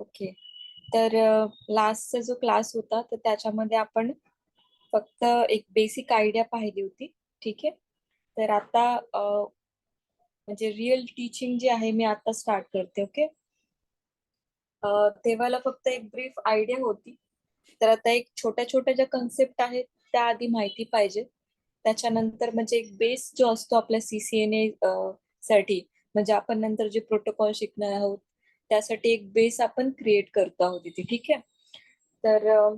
Okay. तर लास्टचा जो class होता तर त्याच्यामध्ये आपण फक्त एक बेसिक आयडिया पाहिली होती. ठीक आहे. तर आता म्हणजे रिअल टीचिंग जे आहे मी आता स्टार्ट करते. ओके. तेव्हाला फक्त एक ब्रीफ आयडिया होती. तर आता एक छोट्या छोट्या ज्या कन्सेप्ट आहेत त्या आधी माहिती पाहिजे. त्याच्यानंतर म्हणजे एक बेस जो असतो आपल्या CCNA साठी, म्हणजे आपण नंतर जे प्रोटोकॉल शिकणार आहोत त्यासाठी एक बेस आपण क्रिएट करतो आहोत इथे. ठीक आहे. तर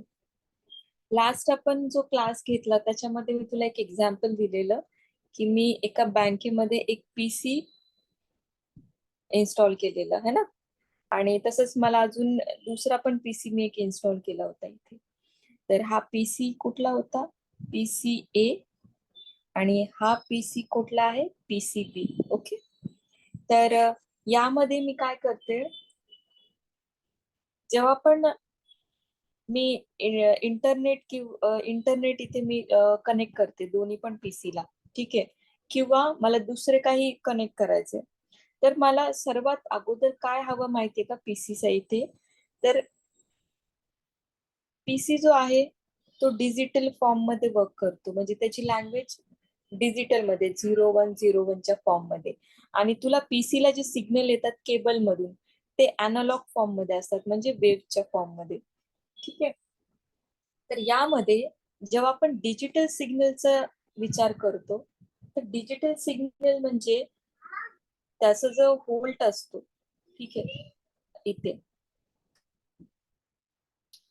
लास्ट आपण जो क्लास घेतला त्याच्यामध्ये मी तुला एक एक्झाम्पल दिलेलं की मी एका बँकेमध्ये एक PC इन्स्टॉल केलेलं आहे ना, आणि तसंच मला अजून दुसरा पण PC मी एक इन्स्टॉल केला होता इथे. तर हा PC कुठला होता? PCA. आणि हा PC कुठला आहे? PCB. ओके. तर यामध्ये मी काय करते, जेव्हा पण मी इंटरनेट इथे मी कनेक्ट करते दोन्ही पण PC ला. ठीक आहे. किंवा मला दुसरे काही कनेक्ट करायचे, तर मला सर्वात अगोदर काय हवं माहितीये का PCचा इथे? तर PC जो आहे तो डिजिटल फॉर्म मध्ये वर्क करतो, म्हणजे त्याची लँग्वेज डिजिटल मध्ये 0101च्या फॉर्म मध्ये. आणि तुला PC ला जे सिग्नल येतात केबल मधून ते अॅनालॉग फॉर्म मध्ये असतात, म्हणजे वेव्हच्या फॉर्म मध्ये. ठीक आहे. तर यामध्ये जेव्हा आपण डिजिटल सिग्नलचा विचार करतो तर डिजिटल सिग्नल म्हणजे त्याचा जो व्होल्ट असतो. ठीक आहे. इथे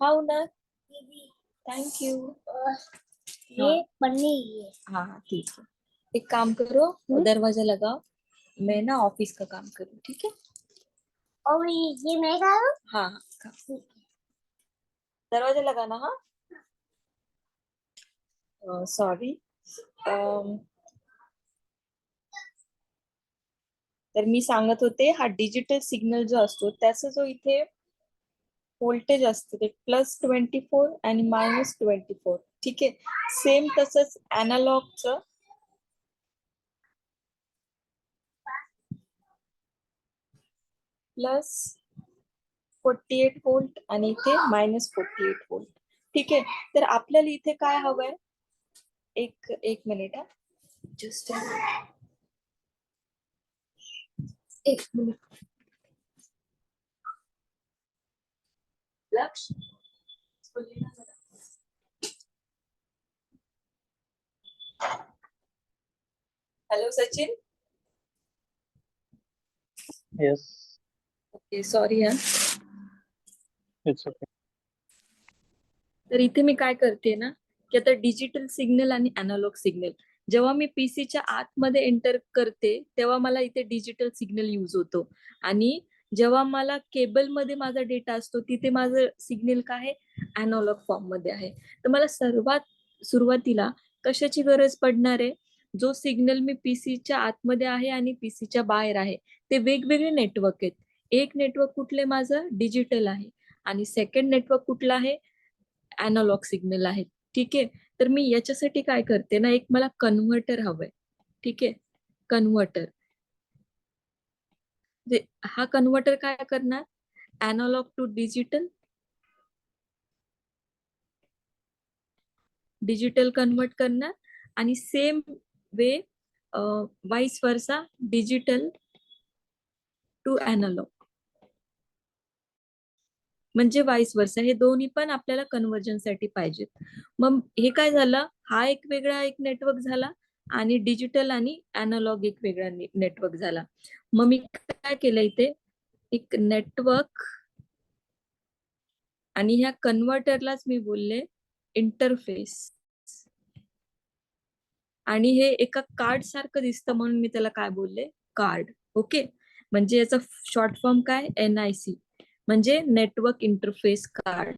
हा ना, थँक्यू. ये पन्नी ये। हाँ हाँ ठीक है. एक काम करो, दरवाजा लगाओ, मैं ना ऑफिस का काम करूँ. ठीक है. और ये मैं करूँ? हाँ हाँ, दरवाजा लगाना. हाँ सॉरी. तर मी सांगत होते, हा डिजिटल सिग्नल जो असतो त्याचा जो इथे व्होल्टेज असतं ते +24 आणि -24. ठीक आहे. सेम तसंच अॅनालॉगचं +48 व्होल्ट आणि इथे -48 व्होल्ट. ठीक आहे. तर आपल्याला इथे काय हवंय, एक मिनिट हा, जस्ट एक मिनिट. लक्ष hello Sachin. Yes, okay sorry हा. it's okay. तर इथे मी काय करते ना, की आता डिजिटल सिग्नल आणि अॅनालॉग सिग्नल जेव्हा मी PCच्या आतमध्ये एंटर करते तेव्हा मला इथे डिजिटल सिग्नल यूज होतो, आणि जेव्हा मला केबलमध्ये माझा डेटा असतो तिथे माझं सिग्नल काय आहे? अॅनालॉग फॉर्म मध्ये आहे. तर मला सर्वात सुरुवातीला कशाची गरज पडणार आहे? जो सिग्नल मी PCच्या आतमध्ये आहे आणि PCच्या बाहेर आहे ते वेगवेगळे नेटवर्क आहेत. एक नेटवर्क कुठले? माझं डिजिटल आहे. आणि सेकंड नेटवर्क कुठलं आहे? अॅनालॉग सिग्नल आहेत. ठीक आहे. तर मी याच्यासाठी काय करते ना, एक मला कन्व्हर्टर हवंय. ठीक आहे. कन्व्हर्टर, हा कन्व्हर्टर काय करणार? Analogue to digital, digital convert करणार, आणि same way vice versa digital to analogue, म्हणजे वाईस वर्सा. हे दोन्ही पण आपल्याला कन्व्हर्जन साठी पाहिजेत. मग हे काय झालं, हा एक वेगळा एक नेटवर्क झाला आणि डिजिटल आणि अॅनालॉग एक वेगळा नेटवर्क झाला. मग मी काय केलं इथे, एक नेटवर्क, आणि ह्या कन्व्हर्टरलाच मी बोलले इंटरफेस. आणि हे एका कार्ड सारखं दिसतं म्हणून मी त्याला काय बोलले? कार्ड. ओके. म्हणजे याचा शॉर्ट फॉर्म काय? NIC, म्हणजे नेटवर्क इंटरफेस कार्ड.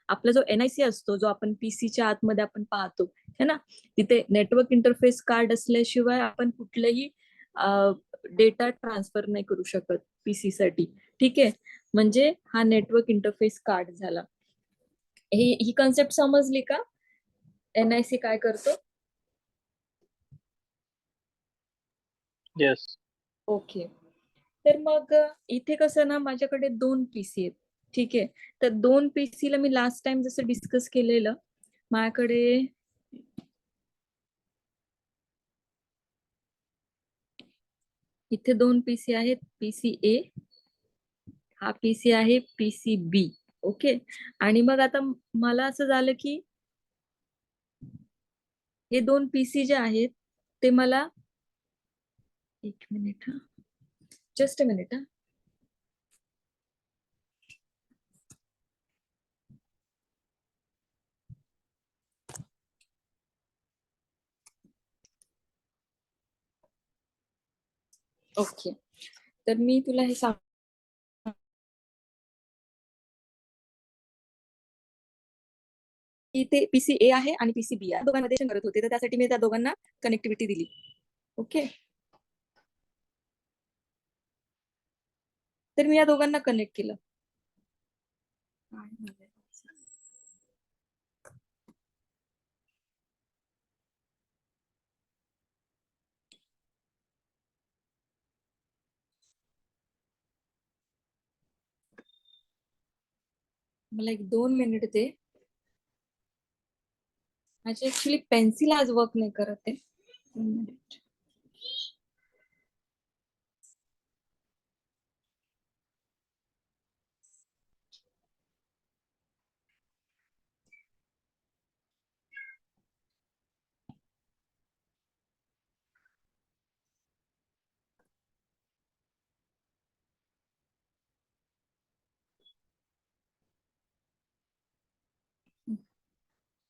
आपला जो NIC असतो, जो आपण PCच्या आतमध्ये आपण पाहतो है ना, तिथे नेटवर्क इंटरफेस कार्ड असल्याशिवाय आपण कुठलंही डेटा ट्रान्सफर नाही करू शकत PC साठी. ठीक आहे. म्हणजे हा नेटवर्क इंटरफेस कार्ड झाला. ही कन्सेप्ट समजली का? NIC काय करतो? Yes. ओके. तर मग इथे कसं ना, माझ्याकडे 2 PC आहेत. ठीक आहे. तर 2 PC ला मी लास्ट टाइम जसं डिस्कस केलेलं, माझ्याकडे इथे 2 PC आहेत, PC A, हा PC आहे PC B. ओके. आणि मग आता मला असं झालं की हे 2 PC जे आहेत ते मला, एक मिनिट हा, जस्ट अ मिनिट हा. ओके. तर मी तुला हे सांग, की ते PC A आहे आणि PC B आहे, दोघांमध्ये करत होते, तर त्यासाठी मी त्या दोघांना कनेक्टिव्हिटी दिली. ओके. तर मी या दोघांना कनेक्ट केलं. मला 1-2 मिनिट दे. माझी ऍक्च्युली पेन्सिल आज वर्क नाही करत आहे. 2 मिनिट.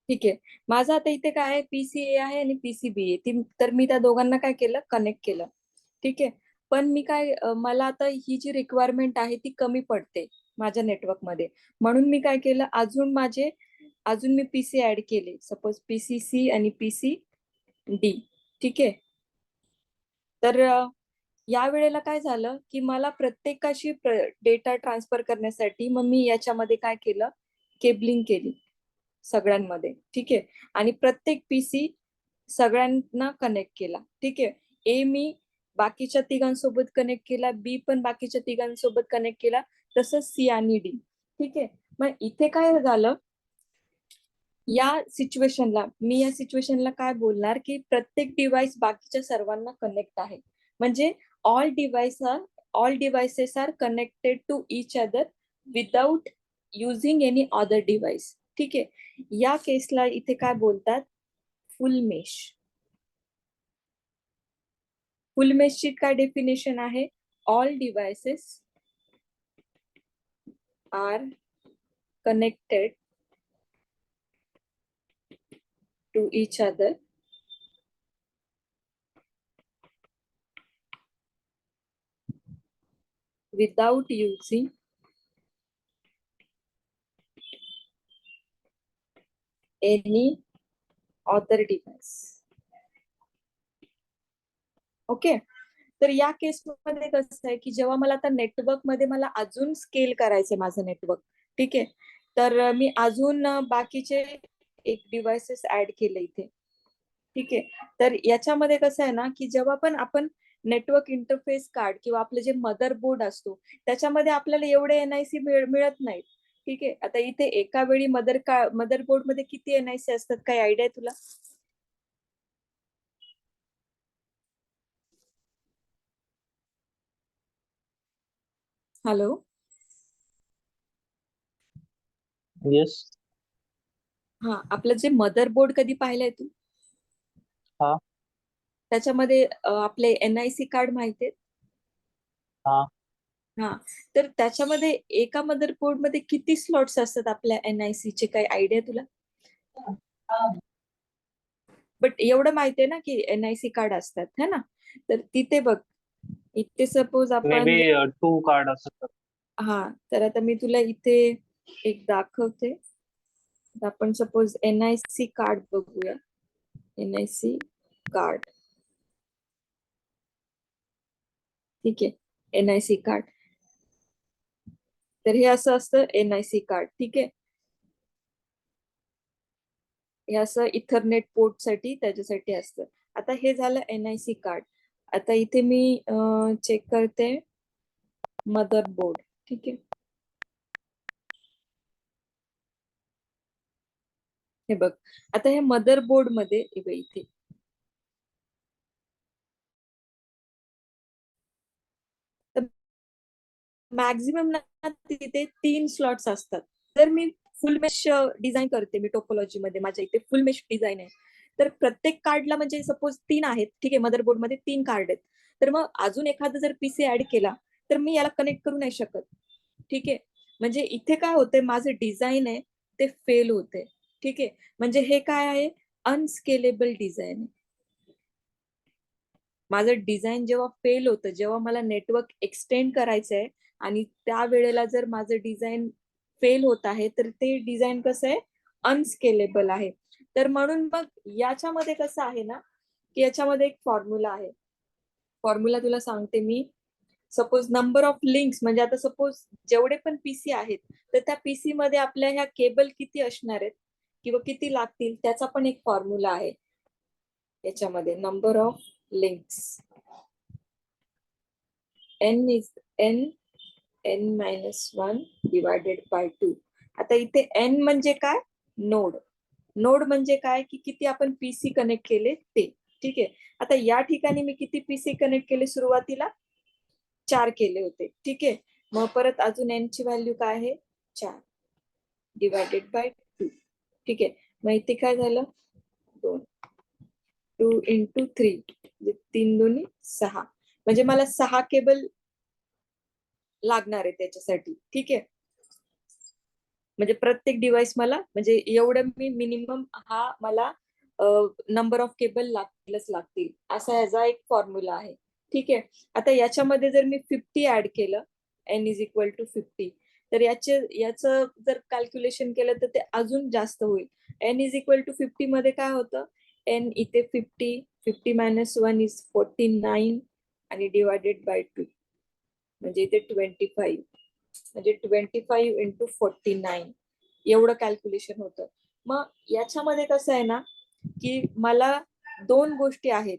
ठीक आहे. माझं आता इथे काय आहे, PC A आहे आणि PC B आहे. तर मी त्या दोघांना काय केलं, कनेक्ट केलं. ठीक आहे. पण मी काय, मला आता ही जी रिक्वायरमेंट आहे ती कमी पडते माझ्या नेटवर्क मध्ये, म्हणून मी काय केलं, अजून मी PC ऍड केले, सपोज PC C आणि PC D. ठीक आहे. तर या वेळेला काय झालं की मला प्रत्येकाशी डेटा ट्रान्सफर करण्यासाठी मग मी याच्यामध्ये काय केलं, केबलिंग केली सगळ्यांमध्ये. ठीक आहे. आणि प्रत्येक PC सगळ्यांना कनेक्ट केला. ठीक आहे. ए मी बाकीच्या तिघांसोबत कनेक्ट केला, बी पण बाकीच्या तिघांसोबत कनेक्ट केला, तसंच C आणि D. ठीक आहे. मग इथे काय झालं, या सिच्युएशनला काय बोलणार की प्रत्येक डिव्हाइस बाकीच्या सर्वांना कनेक्ट आहे, म्हणजे all devices are connected to each other without using any other device. ठीक आहे. या केसला इथे काय बोलतात, फुल मेश. फुल मेशची काय डेफिनेशन आहे, all devices are connected to each other without using any other device. Okay. तर या केस मध्ये कसं आहे की जेव्हा मला आता नेटवर्क मध्ये मला अजून स्केल करायचंय माझं नेटवर्क. ठीक आहे. तर मी अजून बाकीचे एक डिव्हाइसेस ऍड केले इथे. ठीक आहे. तर याच्यामध्ये कसं आहे ना की जेव्हा पण आपण नेटवर्क इंटरफेस कार्ड किंवा आपलं जे मदरबोर्ड असतो त्याच्यामध्ये आपल्याला एवढे NIC मिळत नाहीत. ठीक आहे. आता इथे एका वेळी मदरबोर्ड मध्ये किती NIC असतात, काही आयडिया आहे तुला? हॅलो. Yes. हा, आपलं जे मदरबोर्ड कधी पाहिलंय तू? हा. त्याच्यामध्ये आपले NIC कार्ड माहितीये? हा. हा. तर त्याच्यामध्ये एका मदरबोर्ड मध्ये किती स्लॉट्स असतात आपल्या NIC चे, काही आयडिया तुला? बट एवढं माहितीये ना की NIC कार्ड असतात, है ना? तर तिथे बघ, इथे सपोज आपण, Maybe 2 card असतात. हा, तर आता मी तुला इथे एक दाखवते. आपण सपोज NIC कार्ड बघूया. NIC card. ठीक आहे. NIC card. तर हे असं असतं NIC कार्ड. ठीक आहे. हे असं इथरनेट पोर्ट साठी त्याच्यासाठी असतं. आता हे झालं NIC कार्ड. आता इथे मी चेक करते मदरबोर्ड. ठीक आहे. हे बघ, आता हे मदरबोर्ड मध्ये हे बघ इथे मॅक्झिमम ना तिथे 3 स्लॉट्स असतात. जर मी फुल मेश डिझाईन करते, मी टोपोलॉजी मध्ये माझ्या इथे फुल मेश डिझाईन आहे, तर प्रत्येक कार्डला म्हणजे सपोज 3 आहेत, ठीक आहे, मदरबोर्ड मध्ये 3 कार्ड आहेत, तर मग अजून एखादा जर पीसी ऍड केला तर मी याला कनेक्ट करू नाही शकत. ठीक आहे, म्हणजे इथे काय होतंय, माझं डिझाईन आहे ते फेल होते. ठीक आहे, म्हणजे हे काय आहे, अनस्केलेबल डिझाईन आहे. माझं डिझाईन जेव्हा फेल होतं, जेव्हा मला नेटवर्क एक्सटेंड करायचं आहे आणि त्यावेळेला जर माझं डिझाईन फेल होत आहे, तर ते डिझाईन कसं आहे, अनस्केलेबल आहे. तर म्हणून मग याच्यामध्ये कसं आहे ना, की याच्यामध्ये एक फॉर्म्युला आहे. फॉर्म्युला तुला सांगते मी. सपोज नंबर ऑफ लिंक्स, म्हणजे आता सपोज जेवढे पण पीसी आहेत, तर त्या पीसी मध्ये आपल्या ह्या केबल किती असणार आहेत किंवा किती लागतील, त्याचा पण एक फॉर्म्युला आहे याच्यामध्ये. Number of links n is n -1 divided by 2. आता इथे n म्हणजे काय, नोड. नोड म्हणजे काय, की किती आपण पीसी कनेक्ट केले ते. ठीक आहे, आता या ठिकाणी मी किती पीसी कनेक्ट केले, सुरुवातीला 4 केले होते. ठीक आहे, मग परत अजून n ची व्हॅल्यू काय आहे, 4 डिवायडेड बाय 2. ठीक आहे, मग इथे काय झालं, 2 × 3 म्हणजे 3 2 6, म्हणजे मला 6 केबल लागणार आहे त्याच्यासाठी. ठीक आहे, म्हणजे प्रत्येक डिव्हाइस मला, म्हणजे एवढं मी मिनिमम हा मला नंबर ऑफ केबल लागतीलच लागतील, असा याचा एक फॉर्म्युला आहे. ठीक आहे, आता याच्यामध्ये जर मी 50 ऍड केलं, n इज इक्वल टू 50, तर याचं जर कॅल्क्युलेशन केलं तर ते अजून जास्त होईल. n इज इक्वल टू 50 मध्ये काय होतं, n इथे 50, 50 - 1 इज 49 आणि डिवायडेड बाय 2 म्हणजे इथे 25, म्हणजे 25 × 49 एवढं कॅल्क्युलेशन होतं. मग याच्यामध्ये कसं आहे ना, की मला 2 गोष्टी आहेत.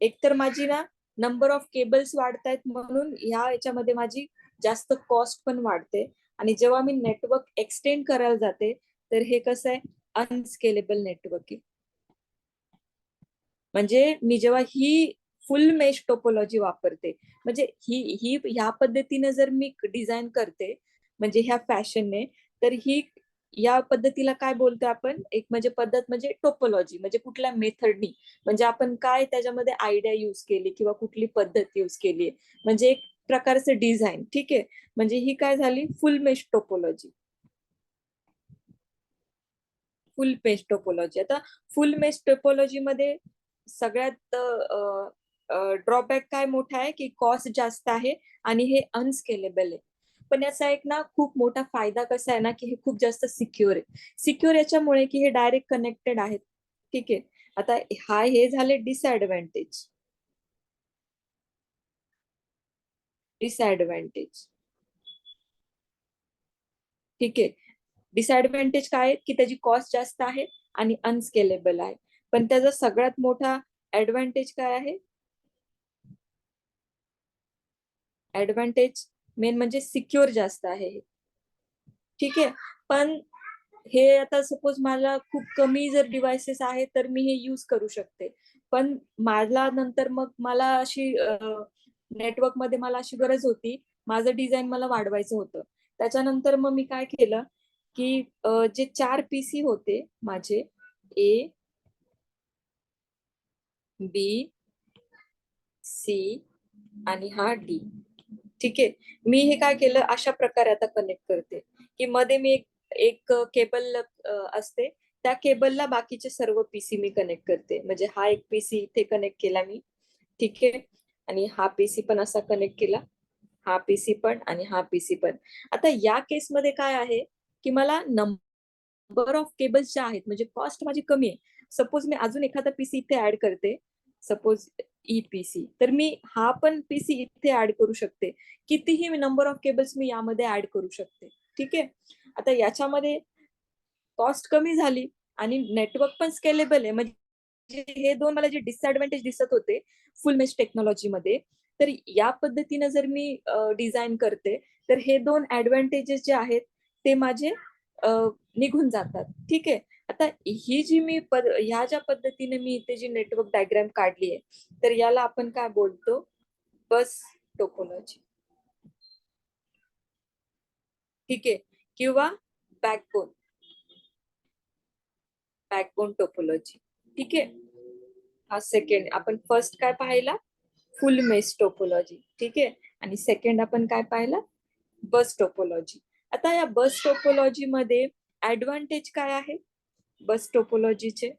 एक तर माझी ना नंबर ऑफ केबल्स वाढतायत, म्हणून ह्या याच्यामध्ये माझी जास्त कॉस्ट पण वाढते, आणि जेव्हा मी नेटवर्क एक्सटेंड करायला जाते, तर हे कसं आहे, अनस्केलेबल नेटवर्क आहे. म्हणजे मी जेव्हा ही फुल मेश टोपोलॉजी वापरते, म्हणजे ही ही ह्या पद्धतीने जर मी डिझाईन करते, म्हणजे ह्या फॅशनने, तर ही या पद्धतीला काय बोलतो आपण, एक म्हणजे पद्धत म्हणजे टोपोलॉजी, म्हणजे कुठल्या मेथडनी, म्हणजे आपण काय त्याच्यामध्ये आयडिया यूज केली किंवा कुठली पद्धत यूज केली, म्हणजे एक प्रकारचं डिझाईन. ठीक आहे, म्हणजे ही काय झाली, फुल मेश टोपोलॉजी. फुल मेश टोपोलॉजी. आता फुल मेश टोपोलॉजी मध्ये सगळ्यात ड्रॉबॅक काय मोठा आहे, की कॉस्ट जास्त आहे आणि हे अनस्केलेबल आहे. पण याचा एक ना खूप मोठा फायदा कसा आहे ना, की हे खूप जास्त सिक्युअर आहे. सिक्युअर याच्यामुळे की हे डायरेक्ट कनेक्टेड आहेत. ठीक आहे, आता हे झाले डिसएडव्हान्टेज. डिसएडव्हान्टेज ठीक आहे, डिसएडव्हान्टेज काय आहे, की त्याची कॉस्ट जास्त आहे आणि अनस्केलेबल आहे. पण त्याचा सगळ्यात मोठा ऍडव्हान्टेज काय आहे, ऍडव्हान्टेज मेन म्हणजे सिक्युअर जास्त आहे हे. ठीक आहे, पण हे आता सपोज मला खूप कमी जर डिव्हाइसेस आहेत तर मी हे यूज करू शकते, पण मला नंतर मग मला अशी नेटवर्क मध्ये मला अशी गरज होती, माझं डिझाईन मला वाढवायचं होतं. त्याच्यानंतर मग मी काय केलं, की जे 4 पीसी होते माझे, ए, बी, सी आणि हा डी. ठीक आहे, मी हे काय केलं, अशा प्रकारे आता कनेक्ट करते, की मध्ये मी एक केबल असते, त्या केबलला बाकीचे सर्व पीसी मी कनेक्ट करते. म्हणजे हा एक पीसी इथे कनेक्ट केला मी. ठीक आहे, आणि हा पीसी पण असा कनेक्ट केला, हा पीसी पण आणि हा पीसी पण. आता या केसमध्ये काय आहे, की मला नंबर ऑफ केबल्स ज्या आहेत, म्हणजे कॉस्ट माझी कमी आहे. सपोज मी अजून एखादा पीसी इथे ऍड करते, सपोज ईपीसी, तर मी हा पण पीसी इथे ऍड करू शकते. कितीही नंबर ऑफ केबल्स मी यामध्ये ऍड करू शकते. ठीक आहे, आता याच्यामध्ये कॉस्ट कमी झाली आणि नेटवर्क पण स्केलेबल आहे. म्हणजे हे 2 मला जे डिसएडव्हान्टेज दिसत होते फुल मेश टेक्नॉलॉजी मध्ये, तर या पद्धतीने जर मी डिझाईन करते, तर हे 2 ऍडव्हान्टेजेस जे आहेत ते माझे निघून जातात. ठीक आहे, आता आता ही जी मी ह्या ज्या पद्धतीने मी इथे जी नेटवर्क डायग्राम काढली आहे तर याला आपण काय बोलतो, बस टोपोलॉजी. ठीक आहे, किंवा बॅकबोन बॅकबोन टोपोलॉजी. ठीक आहे, हा सेकंड. आपण फर्स्ट काय पाहिला, फुल मेश टोपोलॉजी. ठीक आहे, आणि सेकंड आपण काय पाहिला, बस टोपोलॉजी. आता या बस टोपोलॉजी मध्ये ऍडव्हान्टेज काय आहे बस टोपोलॉजीचे?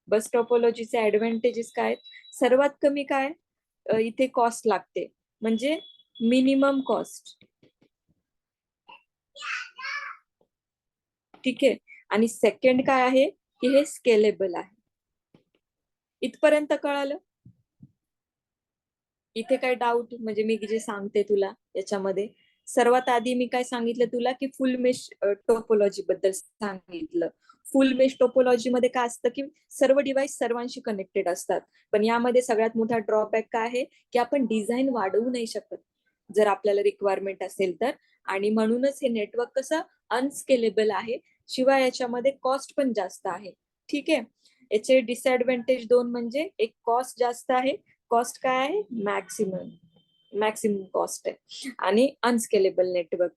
बस टोपोलॉजीचे ऍडव्हान्टेजेस काय आहेत? सर्वात कमी काय इथे कॉस्ट लागते, म्हणजे मिनिमम कॉस्ट. ठीक आहे, आणि सेकंड काय आहे की हे स्केलेबल आहे. इथपर्यंत कळालं? इथे काय डाऊट? म्हणजे मी जे सांगते तुला याच्यामध्ये सर्वात आधी मी काय सांगितलं तुला की फुल मेश टोपोलॉजी बद्दल सांगितलं. फुल मेश टोपोलॉजी मध्ये काय असतं की सर्व डिव्हाइस सर्वांशी कनेक्टेड असतात, पण यामध्ये सगळ्यात मोठा ड्रॉबॅक काय आहे की आपण डिझाईन वाढवू नाही शकत जर आपल्याला रिक्वायरमेंट असेल तर, आणि म्हणूनच हे नेटवर्क कसं अनस्केलेबल आहे. शिवाय याच्यामध्ये कॉस्ट पण जास्त आहे. ठीक आहे, याचे डिसएडव्हान्टेज दोन, म्हणजे एक कॉस्ट जास्त आहे. कॉस्ट काय आहे, मॅक्सिमम कॉस्ट आहे, आणि अनस्केलेबल नेटवर्क.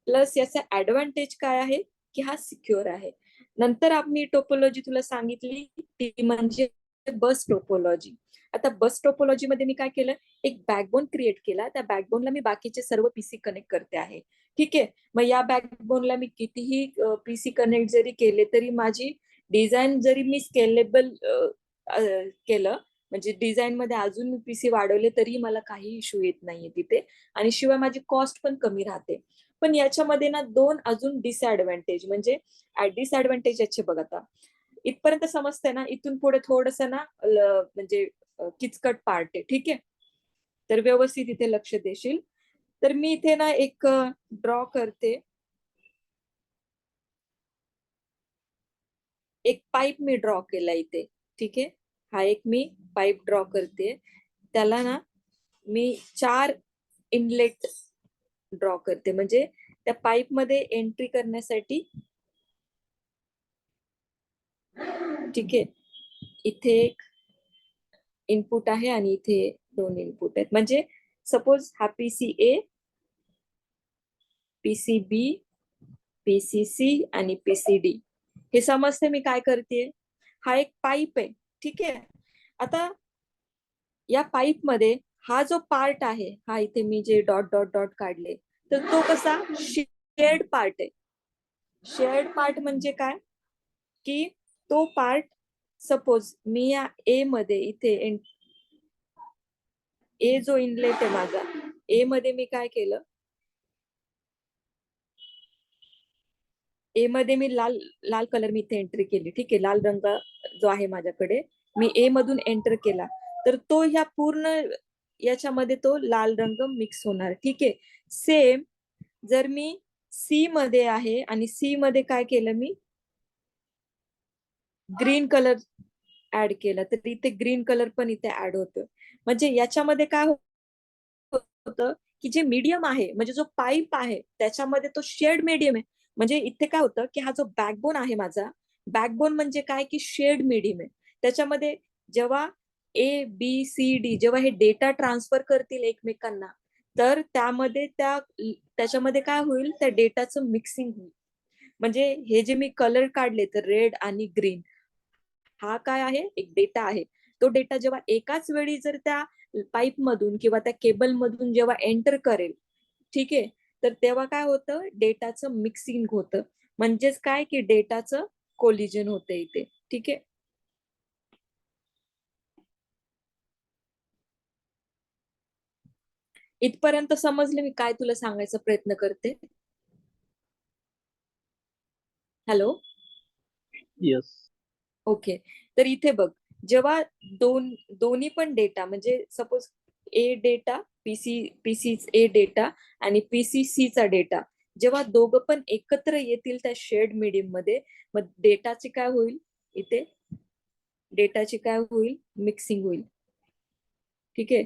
प्लस याचा ऍडव्हान्टेज काय आहे की हा सिक्युअर आहे. नंतर आम्ही टोपोलॉजी तुला सांगितली ती म्हणजे बस टोपोलॉजी. आता बस टोपोलॉजी मध्ये मी काय केलं, एक बॅकबोन क्रिएट केला. त्या बॅकबोनला मी बाकीचे सर्व पीसी कनेक्ट करते आहे. ठीक आहे, मग या बॅकबोनला मी कितीही पीसी कनेक्ट जरी केले तरी माझी डिझाईन जरी मी स्केलेबल केलं, म्हणजे डिझाईन मध्ये अजून पीसी वाढवले तरी मला काही इश्यू येत नाहीये तिथे, आणि शिवाय माझी कॉस्ट पण कमी राहते. पण याच्यामध्ये ना दोन अजून डिसएडव्हान्टेज, म्हणजे डिसएडव्हान्टेज याचे बघ. आता इथपर्यंत समजतंय ना? इथून पुढे थोडस ना म्हणजे किचकट पार्ट आहे. ठीक आहे, तर व्यवस्थित इथे लक्ष देशील. तर मी इथे ना एक ड्रॉ करते, एक पाईप मी ड्रॉ केला इथे. ठीक आहे, हा एक मी पाईप ड्रॉ करते. त्याला ना मी 4 इनलेट ड्रॉ करते, म्हणजे त्या पाईप मध्ये एंट्री करण्यासाठी. ठीक आहे, इथे एक इनपुट आहे आणि इथे 2 इनपुट आहेत. म्हणजे सपोज हा पीसी ए, पीसी बी, पीसी सी आणि पीसी डी. हे समजते मी काय करते? हा एक पाईप आहे. ठीक आहे, आता या पाईप मध्ये हा जो पार्ट आहे, हा इथे मी जे डॉट डॉट डॉट काढले, तर तो कसा शेअर्ड पार्ट आहे. शेअर्ड पार्ट म्हणजे काय की तो पार्ट, सपोज मी या ए मध्ये इथे ए जो इनलेट आहे माझा, ए मध्ये मी काय केलं, ए मध्ये मी लाल लाल कलर मी इथे एंट्री केली. ठीक आहे, लाल रंग जो आहे माझ्याकडे, मी ए मधून एंटर केला, तर तो ह्या पूर्ण याच्यामध्ये तो लाल रंग मिक्स होणार. ठीक आहे, सेम जर मी सी मध्ये आहे आणि सी मध्ये काय केलं, मी ग्रीन कलर ऍड केला, तर इथे ग्रीन कलर पण इथे ऍड होतो. म्हणजे याच्यामध्ये काय होतं की जे मीडियम आहे, म्हणजे जो पाईप आहे त्याच्यामध्ये तो शेड मीडियम आहे. म्हणजे इथे काय होतं की हा जो बॅकबोन आहे माझा, बॅकबोन म्हणजे काय की शेड मीडियम आहे. त्याच्यामध्ये जेव्हा ए बी सी डी जेव्हा हे डेटा ट्रान्सफर करतील एकमेकांना, तर त्याच्यामध्ये काय होईल, त्या डेटाचं मिक्सिंग होईल. म्हणजे हे जे मी कलर काढले तर रेड आणि ग्रीन, हा काय आहे, एक डेटा आहे. तो डेटा जेव्हा एकाच वेळी जर त्या पाईप मधून किंवा त्या केबल मधून जेव्हा एंटर करेल, ठीक आहे, तर तेव्हा काय होतं, डेटाचं मिक्सिंग होतं. म्हणजेच काय की डेटाचं कोलिजन होतं इथे. ठीक आहे, इथपर्यंत समजले मी काय तुला सांगायचा प्रयत्न करते? Hello, yes. ओके. तर इथे बघ, जेव्हा दोन्ही पण डेटा, म्हणजे सपोज ए डेटा, पीसी ए डेटा आणि पीसी सी चा डेटा, जेव्हा दोघं पण एकत्र येतील त्या शेड मीडियम मध्ये, मग डेटाची काय होईल, इथे डेटाची काय होईल, मिक्सिंग होईल. ठीक आहे,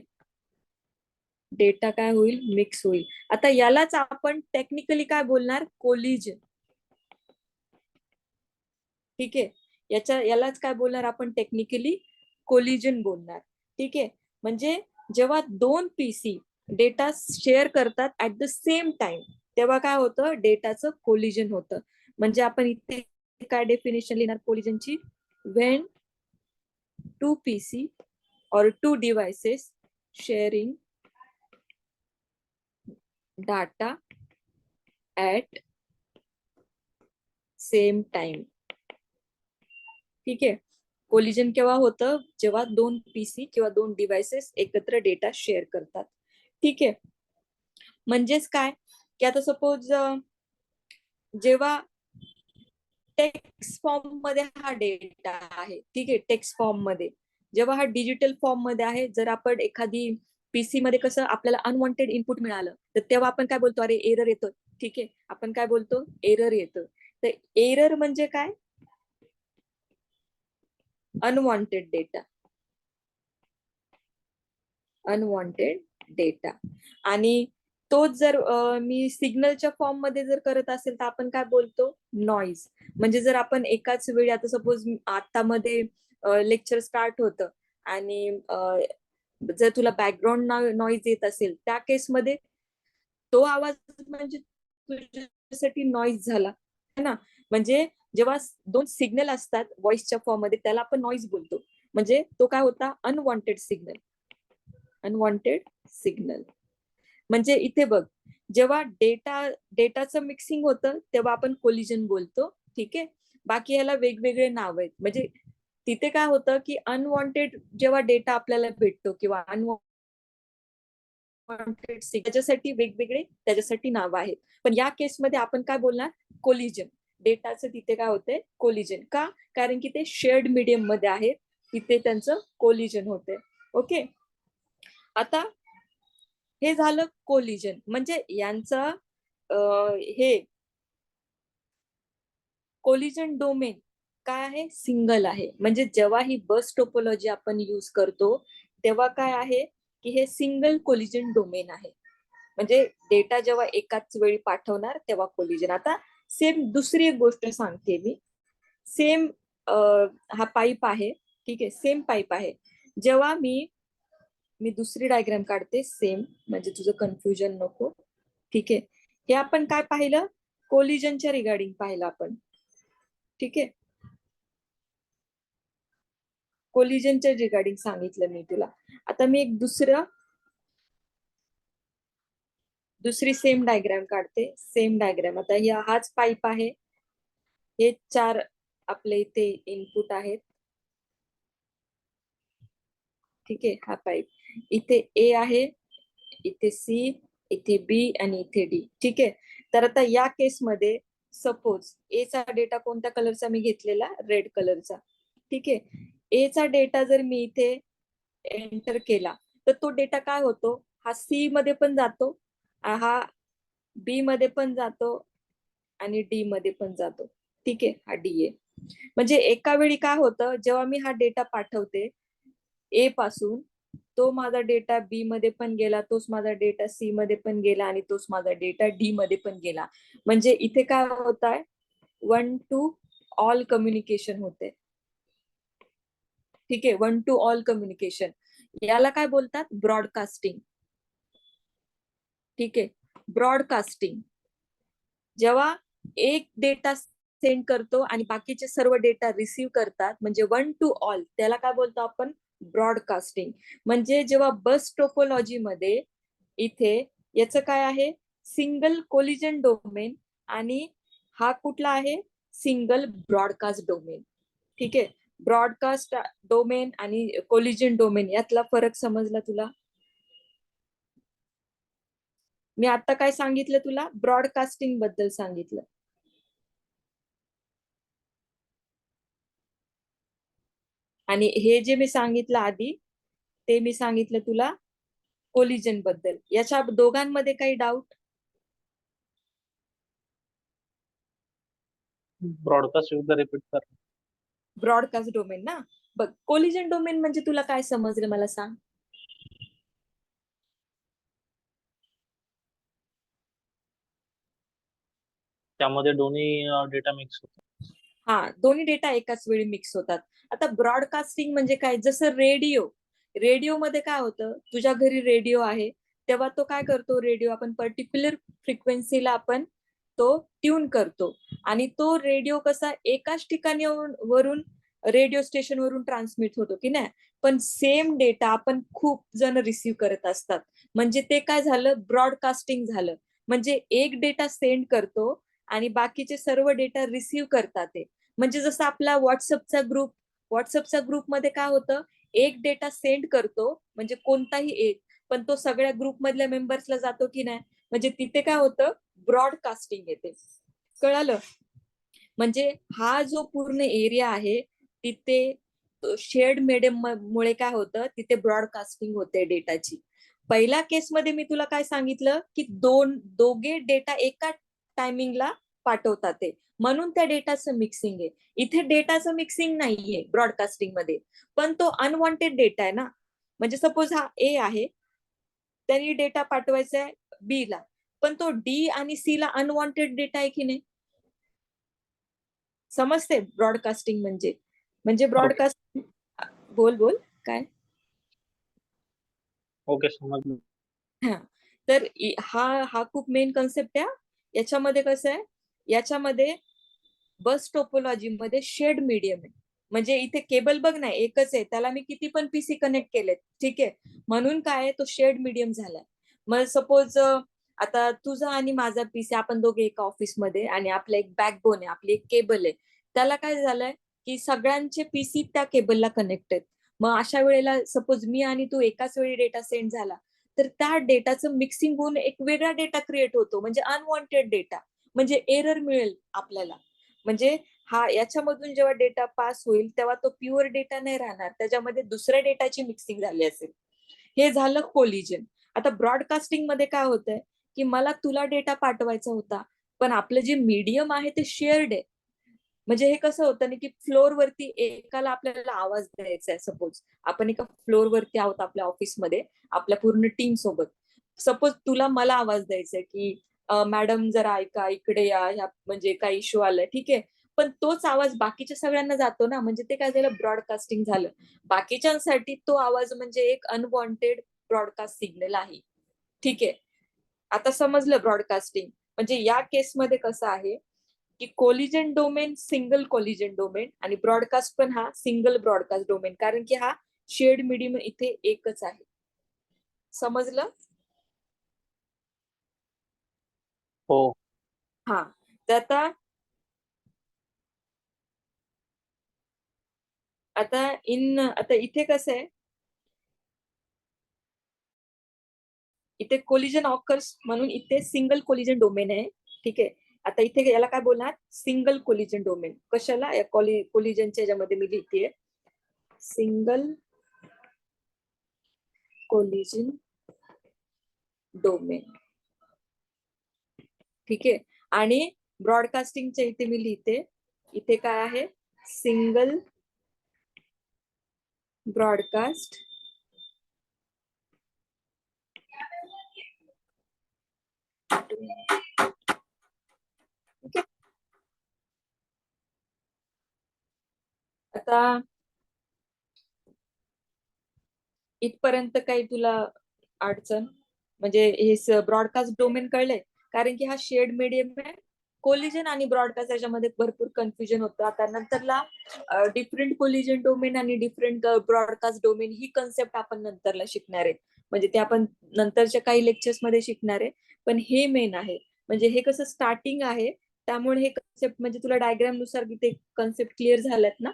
डेटा काय होईल, मिक्स होईल. आता यालाच आपण टेक्निकली काय बोलणार, कोलिजन. ठीक आहे. यालाच काय बोलणार आपण टेक्निकली कोलिजन बोलणार. ठीक आहे. म्हणजे जेव्हा दोन पीसी डेटा शेअर करतात ऍट द सेम टाइम तेव्हा काय होतं, डेटाचं कोलिजन होतं. म्हणजे आपण इथे काय डेफिनेशन लिहिणार कोलिजनची, when two PC or two devices sharing data at same time. ठीक आहे. कोलिजन केव्हा होतं, जेव्हा दोन पीसी किंवा दोन डिव्हाइसेस एकत्र डेटा शेअर करतात. ठीक आहे. म्हणजेच काय की आता सपोज जेव्हा टेक्स्ट फॉर्म मध्ये हा डेटा आहे, ठीक आहे, टेक्स्ट फॉर्म मध्ये जेव्हा हा डिजिटल फॉर्म मध्ये आहे, जर आपण एखादी पीसी मध्ये कसं आपल्याला अनवॉन्टेड इनपुट मिळालं तर तेव्हा आपण काय बोलतो, अरे एरर येतो. ठीक आहे, आपण काय बोलतो, एरर येतं. तर एरर म्हणजे काय, अनवॉन्टेड डेटा. Unwanted data. आणि तोच जर मी सिग्नलच्या फॉर्म मध्ये जर करत असेल तर आपण काय बोलतो, नॉइज. म्हणजे जर आपण एकाच वेळी आता सपोज आता मध्ये लेक्चर स्टार्ट होतं आणि जर तुला बॅकग्राऊंड नॉइज येत असेल त्या केसमध्ये तो आवाज म्हणजे तुझ्यासाठी नॉइज झाला है ना. म्हणजे जेव्हा दोन सिग्नल असतात व्हॉइसच्या फॉर्म मध्ये त्याला आपण नॉइज बोलतो. म्हणजे तो काय होता, अनवॉन्टेड सिग्नल. Unwanted signal. म्हणजे इथे बघ, जेव्हा डेटाचं मिक्सिंग होतं तेव्हा आपण कोलिजन बोलतो. ठीक आहे. बाकी ह्याला वेगवेगळे नाव आहेत. म्हणजे तिथे काय होतं की अनवॉन्टेड जेव्हा डेटा आपल्याला भेटतो किंवा अनवॉन्टेड त्याच्यासाठी वेगवेगळे त्याच्यासाठी नाव आहेत. पण या केसमध्ये आपण काय बोलणार, कोलिजन. डेटाचं तिथे काय होतंय, कोलिजन. का, कारण की ते शेअर्ड मीडियम मध्ये आहे, तिथे त्यांचं कोलिजन होतंय. ओके. आता हे झालं कोलिजन. म्हणजे यांचं हे कोलिजन डोमेन काय आहे, सिंगल आहे. म्हणजे जेव्हा ही बस टोपोलॉजी आपण यूज करतो तेव्हा काय आहे की हे सिंगल कोलिजन डोमेन आहे. म्हणजे डेटा जेव्हा एकाच वेळी पाठवणार तेव्हा कोलिजन. आता सेम दुसरी एक गोष्ट सांगते मी. सेम हा पाईप आहे, ठीक आहे, सेम पाईप आहे. जेव्हा मी दुसरी डायग्राम काढते सेम, म्हणजे तुझं कन्फ्युजन नको. ठीक आहे. हे आपण काय पाहिलं, कोलिजनच्या रिगार्डिंग पाहिलं आपण. ठीक आहे, कोलिजनच्या रिगार्डिंग सांगितलं मी तुला. आता मी एक दुसरी सेम डायग्राम काढते. Same diagram. आता हाच पाईप आहे. हे 4 आपले इथे इनपुट आहेत. ठीक आहे, हा पाईप. इथे ए आहे, इथे सी, इथे बी आणि इथे डी. ठीक आहे. तर आता या केसमध्ये सपोज ए चा डेटा कोणत्या कलरचा मी घेतलेला, रेड कलरचा. ठीक आहे. ए चा डेटा जर मी इथे एंटर केला तर तो डेटा काय होतो, हा सी मध्ये पण जातो, हा बी मध्ये पण जातो आणि डी मध्ये पण जातो. ठीक आहे, हा डी आहे. म्हणजे एका वेळी काय होतं, जेव्हा मी हा डेटा पाठवते ए पासून, तो माझा डेटा बी मध्ये पण गेला, तोच माझा डेटा सी मध्ये पण गेला आणि तोच माझा डेटा डी मध्ये पण गेला. म्हणजे इथे काय होत आहे, 1 to ऑल कम्युनिकेशन होते. ठीक आहे, 1 to ऑल कम्युनिकेशन. याला काय बोलतात, ब्रॉडकास्टिंग. ठीक आहे, ब्रॉडकास्टिंग. जेव्हा एक डेटा सेंड करतो आणि बाकीचे सर्व डेटा रिसीव्ह करतात, म्हणजे 1 to ऑल, त्याला काय बोलतो आपण, ब्रॉडकास्टिंग. म्हणजे जेव्हा बस टोपोलॉजी मध्ये इथे याचं काय आहे, सिंगल कोलिजन डोमेन आणि हा कुठला आहे, सिंगल ब्रॉडकास्ट डोमेन. ठीक आहे. ब्रॉडकास्ट डोमेन आणि कोलिजन डोमेन यातला फरक समजला तुला. मी आता काय सांगितलं तुला, ब्रॉडकास्टिंग बद्दल सांगितलं. आणि हे जे मी सांगितलं आधी ते मी सांगितलं तुला कोलिजन बद्दल. याच्या दोघांमध्ये काही डाऊट? ब्रॉडकास्ट एकदा रिपीट कर. ब्रॉडकास्ट डोमेन ना, बघ, कोलिजन डोमेन म्हणजे तुला काय समजलं मला सांग. त्यामध्ये दोन्ही डेटा मिक्स होतो. हा, दोन्ही डेटा एकाच वेळी मिक्स होतात. आता ब्रॉडकास्टिंग म्हणजे काय, जसं रेडिओमध्ये काय होतं, तुझ्या घरी रेडिओ आहे तेव्हा तो काय करतो, रेडिओ आपण पर्टिक्युलर फ्रिक्वेन्सीला आपण तो ट्यून करतो आणि तो रेडिओ कसा एकाच ठिकाणी वरून रेडिओ स्टेशन वरून ट्रान्समिट होतो की नाही. पण सेम डेटा आपण खूप जण रिसीव्ह करत असतात, म्हणजे ते काय झालं, ब्रॉडकास्टिंग झालं. म्हणजे एक डेटा सेंड करतो आणि बाकीचे सर्व डेटा रिसीव्ह करतात ते. म्हणजे जसं आपला व्हॉट्सअपच्या ग्रुपमध्ये काय होतं, एक डेटा सेंड करतो म्हणजे कोणताही एक, पण तो सगळ्या ग्रुप मधल्या मेंबर्सला जातो की नाही. म्हणजे तिथे काय होतं, ब्रॉडकास्टिंग येते. कळालं? म्हणजे हा जो पूर्ण एरिया आहे तिथे शेअर्ड मीडियम मुळे काय होतं, तिथे ब्रॉडकास्टिंग होते डेटाची. पहिल्या केसमध्ये मी तुला काय सांगितलं की दोघे डेटा एका टायमिंगला पाठवतात ते, म्हणून त्या डेटाचं मिक्सिंग आहे. इथे डेटाचं मिक्सिंग नाहीये ब्रॉडकास्टिंग मध्ये, पण तो अनवॉन्टेड डेटा आहे ना. म्हणजे सपोज हा ए आहे, त्यांनी डेटा पाठवायचा आहे बी ला, पण तो डी आणि सी ला अनवॉन्टेड डेटा आहे की नाही. समजते ब्रॉडकास्टिंग म्हणजे, म्हणजे ओके. ब्रॉडकास्ट. बोल बोल काय. ओके, समजलं. हा, तर हा हा खूप मेन कन्सेप्ट आहे. याच्यामध्ये कसं आहे, याच्यामध्ये बस टोपोलॉजी मध्ये शेड मीडियम आहे. म्हणजे इथे केबल बघ ना, एकच आहे, त्याला मी किती पण पीसी कनेक्ट केले, ठीक आहे, म्हणून काय तो शेड मीडियम झालाय. मग सपोज आता तुझा आणि माझा पीसी, आपण दोघे एका ऑफिसमध्ये, आणि आपला एक बॅकबोन आहे, आपली एक केबल आहे. त्याला काय झालंय की सगळ्यांचे पीसी त्या केबलला कनेक्ट आहेत. मग अशा वेळेला सपोज मी आणि तू एकाच वेळी डेटा सेंड झाला, तर त्या डेटाचं मिक्सिंग होऊन एक वेगळा डेटा क्रिएट होतो, म्हणजे अनवॉन्टेड डेटा, म्हणजे एरर मिळेल आपल्याला. म्हणजे हा याच्यामधून जेव्हा डेटा पास होईल तेव्हा तो प्युअर डेटा नाही राहणार, त्याच्यामध्ये दुसऱ्या डेटाची मिक्सिंग झाली असेल. हे झालं कोलिजन. आता ब्रॉडकास्टिंग मध्ये काय होतंय की मला तुला डेटा पाठवायचा होता, पण आपलं जे मीडियम आहे ते शेअर्ड आहे. म्हणजे हे कसं होतं ना की फ्लोर वरती एकाला आपल्याला आवाज द्यायचा आहे, सपोज आपण एका फ्लोर वरती आहोत आपल्या ऑफिसमध्ये आपल्या पूर्ण टीम सोबत. सपोज तुला मला आवाज द्यायचा आहे की मॅडम जरा ऐका, इकडे या, ह्या म्हणजे काही इश्यू आलाय, ठीक आहे. पण तोच आवाज बाकीच्या सगळ्यांना जातो ना, म्हणजे ते काय झालं, ब्रॉडकास्टिंग झालं. बाकीच्यांसाठी तो आवाज म्हणजे एक अनवॉन्टेड ब्रॉडकास्ट सिग्नल आहे. ठीक आहे, आता समजलं ब्रॉडकास्टिंग. म्हणजे या केसमध्ये कसं आहे की collision domain single collision domain, आणि ब्रॉडकास्ट पण हा सिंगल ब्रॉडकास्ट डोमेन, कारण की हा शेड मीडियम इथे एकच आहे. समजलं? हो. हा, तर आता इथे कसं आहे, इथे कोलिजन ऑकर्स म्हणून इथे सिंगल कोलिजन डोमेन आहे. ठीक आहे, आता इथे याला काय बोलणार, सिंगल कोलिजन डोमेन. कशाला, कोलिजनच्या याच्यामध्ये मी लिहितेय सिंगल कोलिजन डोमेन. ठीक आहे, आणि ब्रॉडकास्टिंगच्या इथे मी लिहिते, इथे काय आहे, सिंगल ब्रॉडकास्ट ठीक आहे. आता इथपर्यंत काही तुला अडचण, म्हणजे हे ब्रॉडकास्ट डोमेन कळलंय, कारण की हा शेड मीडियम आहे. कोलिजन आणि ब्रॉडकास्ट याच्यामध्ये भरपूर कन्फ्युजन होतं. आता नंतरला डिफरंट कोलिजन डोमेन आणि डिफरंट ब्रॉडकास्ट डोमेन ही कन्सेप्ट आपण नंतरला शिकणार आहे, म्हणजे ते आपण नंतरच्या काही लेक्चर्स मध्ये शिकणार आहे. पण हे मेन आहे, म्हणजे हे कसं स्टार्टिंग आहे, त्यामुळे हे कन्सेप्ट म्हणजे तुला डायग्राम नुसार ते कन्सेप्ट क्लिअर झाल्यात ना.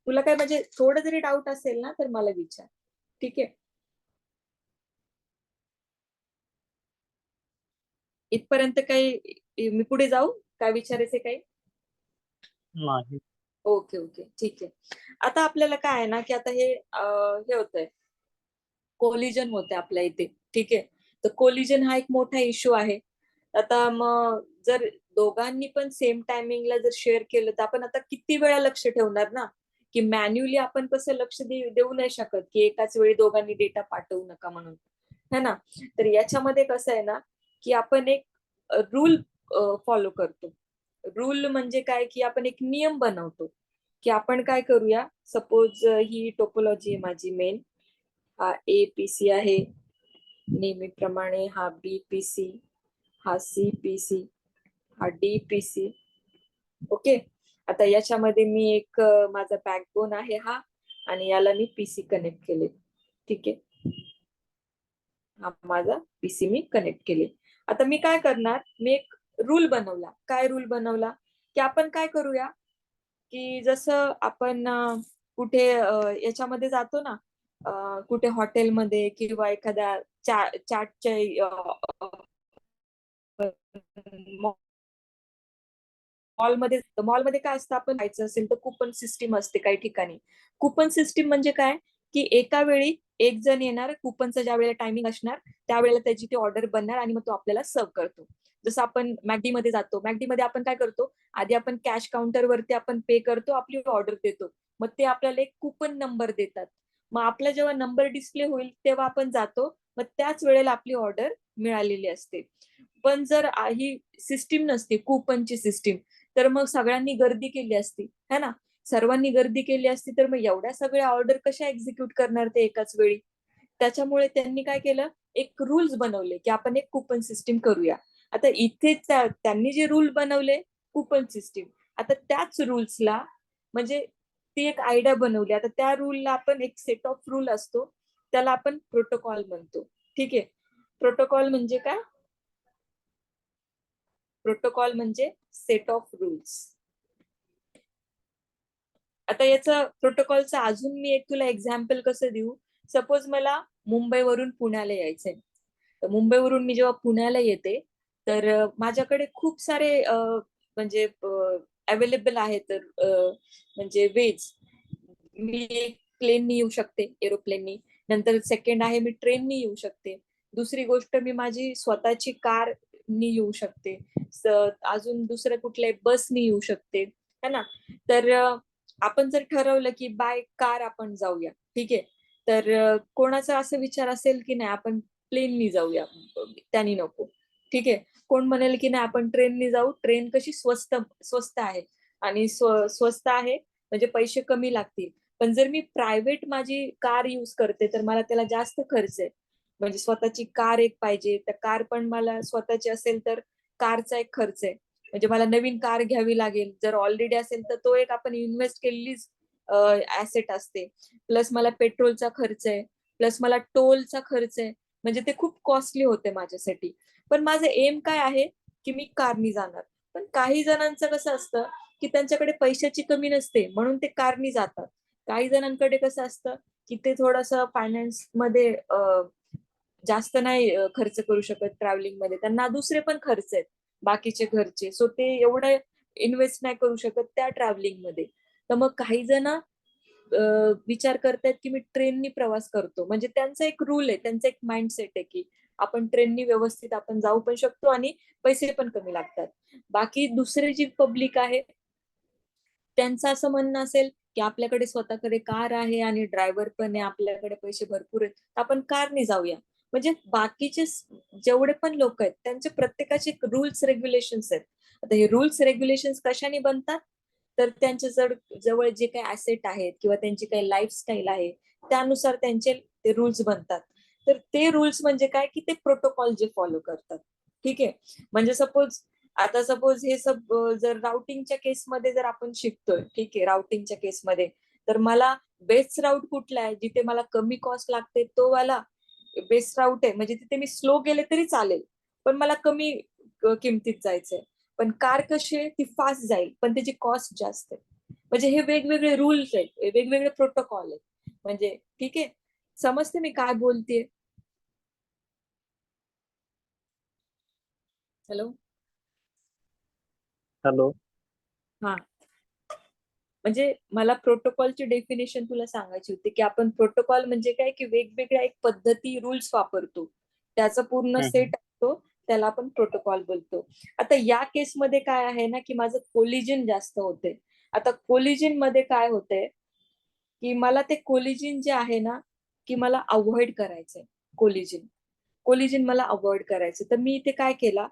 तुला काय म्हणजे थोडं जरी डाऊट असेल ना तर मला विचार. ठीक आहे, इथपर्यंत काही मी पुढे जाऊ, काय विचारायचे काही? नाही. ओके ओके, ठीक आहे. आता आपल्याला काय आहे ना की आता हे होतंय, कोलिजन होते आपल्या इथे. ठीक आहे, तर कोलिजन हा एक मोठा इश्यू आहे. आता मग जर दोघांनी पण सेम टायमिंगला जर शेअर केलं तर आपण आता किती वेळा लक्ष ठेवणार ना, की मॅन्युअली आपण कसं लक्ष देऊ नाही शकत की एकाच वेळी दोघांनी डेटा पाठवू नका म्हणून, है ना. तर याच्यामध्ये कसं आहे ना की आपण एक रूल फॉलो करतो. रूल म्हणजे काय की आपण एक नियम बनवतो की आपण काय करूया. सपोज ही टोपोलॉजी आहे माझी मेन. हा ए पी सी आहे नेहमीप्रमाणे, हा बी पी सी, हा सी पी सी, हा डी पी सी. ओके. आता याच्यामध्ये मी एक माझा बॅकबोन आहे हा, आणि याला मी पीसी कनेक्ट केले. ठीक आहे, हा माझा पीसी मी कनेक्ट केले. आता मी काय करणार, मी एक रूल बनवला. काय रूल बनवला की आपण काय करूया की जसं आपण कुठे याच्यामध्ये जातो ना, कुठे हॉटेलमध्ये किंवा एखाद्या चाटच्या मॉलमध्ये काय असतं, आपण जायचं असेल तर कुपन सिस्टीम असते काही ठिकाणी. कुपन सिस्टीम म्हणजे काय की एका वेळी एक जण येणार, कुपनचं ज्या वेळेला टायमिंग असणार त्यावेळेला त्याची ती ऑर्डर बनणार आणि मग तो आपल्याला सर्व करतो. जसं आपण मॅकडी मध्ये जातो, मॅकडी मध्ये आपण काय करतो, आधी आपण कॅश काउंटर वरती आपण पे करतो, आपली ऑर्डर देतो, मग ते आपल्याला एक कुपन नंबर देतात. मग आपला जेव्हा नंबर डिस्प्ले होईल तेव्हा आपण जातो, मग त्याच वेळेला आपली ऑर्डर मिळालेली असते. पण जर ही सिस्टीम नसते कुपनची सिस्टीम, तर मग सगळ्यांनी गर्दी केली असती, है ना. सर्वांनी गर्दी केली असती तर मग एवढ्या सगळ्या ऑर्डर कशा एक्झिक्यूट करणार ते एकाच वेळी. त्याच्यामुळे त्यांनी काय केलं, एक रूल्स बनवले की आपण एक कुपन सिस्टीम करूया. आता इथे त्यांनी जे रूल बनवले कुपन सिस्टीम, आता त्याच रूल्सला म्हणजे ती एक आयडिया बनवली. आता त्या रूलला आपण एक सेट ऑफ रूल असतो, त्याला आपण प्रोटोकॉल म्हणतो. ठीक आहे. प्रोटोकॉल म्हणजे काय, प्रोटोकॉल म्हणजे सेट ऑफ रूल्स. आता याचं प्रोटोकॉलचं अजून मी एक तुला एक्झाम्पल कसं देऊ. सपोज मला मुंबईवरून पुण्याला यायचंय, तर मुंबईवरून मी जेव्हा पुण्याला येते तर माझ्याकडे खूप सारे म्हणजे अवेलेबल आहे. तर म्हणजे वेज, मी प्लेननी येऊ शकते, एरोप्लेननी. नंतर सेकंड आहे मी ट्रेननी येऊ शकते. दुसरी गोष्ट मी माझी स्वतःची कारनी येऊ शकते. अजून दुसऱ्या कुठल्या बसनी येऊ शकते, है ना. तर आपण जर ठरवलं की बाय कार आपण जाऊया, ठीक आहे, तर कोणाचा असं विचार असेल की नाही आपण प्लेननी जाऊया, त्यांनी नको. ठीक आहे. कोण म्हणेल की नाही आपण ट्रेननी जाऊ, ट्रेन कशी स्वस्त स्वस्त आहे, आणि स्वस्त आहे म्हणजे पैसे कमी लागतील. पण जर मी प्रायव्हेट माझी कार यूज करते तर मला त्याला जास्त खर्च आहे. म्हणजे स्वतःची कार एक पाहिजे, तर कार पण मला स्वतःची असेल तर कारचा एक खर्च आहे. म्हणजे मला नवीन कार घ्यावी लागेल. जर ऑलरेडी असेल तर तो एक आपण इन्व्हेस्ट केलेलीच ऍसेट असते. प्लस मला पेट्रोलचा खर्च आहे, प्लस मला टोलचा खर्च आहे. म्हणजे ते खूप कॉस्टली होते माझ्यासाठी. पण माझं एम काय आहे की मी कारनी जाणार. पण काही जणांचं कसं असतं की त्यांच्याकडे पैशाची कमी नसते म्हणून ते कारनी जातात. काही जणांकडे कसं असतं की ते थोडस फायनान्स मध्ये जास्त नाही खर्च करू शकत ट्रॅव्हलिंग मध्ये, त्यांना दुसरे पण खर्च आहेत बाकीचे घरचे, सो ते एवढं इन्व्हेस्ट नाही करू शकत त्या ट्रॅव्हलिंग मध्ये. तर मग काही जण विचार करतायत की मी ट्रेननी प्रवास करतो. म्हणजे त्यांचा एक रूल आहे, त्यांचा एक माइंडसेट आहे की आपण ट्रेननी व्यवस्थित आपण जाऊ पण शकतो आणि पैसे पण कमी लागतात. बाकी दुसरे जी पब्लिक आहे त्यांचं असं म्हणणं असेल की आपल्याकडे स्वतःकडे कार आहे आणि ड्रायव्हर पण आहे, आपल्याकडे पैसे भरपूर आहेत, तर आपण कारने जाऊया. म्हणजे बाकीचे जेवढे पण लोक आहेत त्यांचे प्रत्येकाचे रूल्स रेग्युलेशन्स आहेत. आता हे रूल्स रेग्युलेशन्स कशाने बनतात, तर त्यांच्या जवळ जे काही ऍसेट आहेत किंवा त्यांची काही लाईफस्टाईल आहे त्यानुसार त्यांचे ते रूल्स बनतात. तर ते रूल्स म्हणजे काय की ते प्रोटोकॉल जे फॉलो करतात. ठीक आहे. म्हणजे सपोज हे सब जर राउटिंगच्या केसमध्ये जर आपण शिकतोय, ठीक आहे, राउटिंगच्या केसमध्ये तर मला बेस्ट राऊट कुठला आहे, जिथे मला कमी कॉस्ट लागते तो वाला बेस्ट राऊट आहे. म्हणजे तिथे मी स्लो गेले तरी चालेल पण मला कमी किमतीत जायचंय. पण कार कशी आहे, ती फास्ट जाईल पण त्याची कॉस्ट जास्त आहे. म्हणजे हे वेगवेगळे रूल्स आहेत, हे वेगवेगळे प्रोटोकॉल आहेत. म्हणजे ठीक आहे, समजते मी काय बोलतेय. हॅलो. हॅलो. हा, म्हणजे मला प्रोटोकॉलची डेफिनेशन तुला सांगायची होती की आपण प्रोटोकॉल म्हणजे काय की वेगवेगळ्या एक पद्धती रूल्स वापरतो, त्याचा पूर्ण हम्म. सेट असतो, त्याला आपण प्रोटोकॉल बोलतो. आता या केसमध्ये काय आहे ना की माझं कोलिजन जास्त होते. आता कोलिजन मध्ये काय होतंय की मला ते कोलिजन जे आहे ना की मला अवॉइड करायचंय. कोलिजन कोलिजन मला अवॉइड करायचं, तर मी इथे काय केला,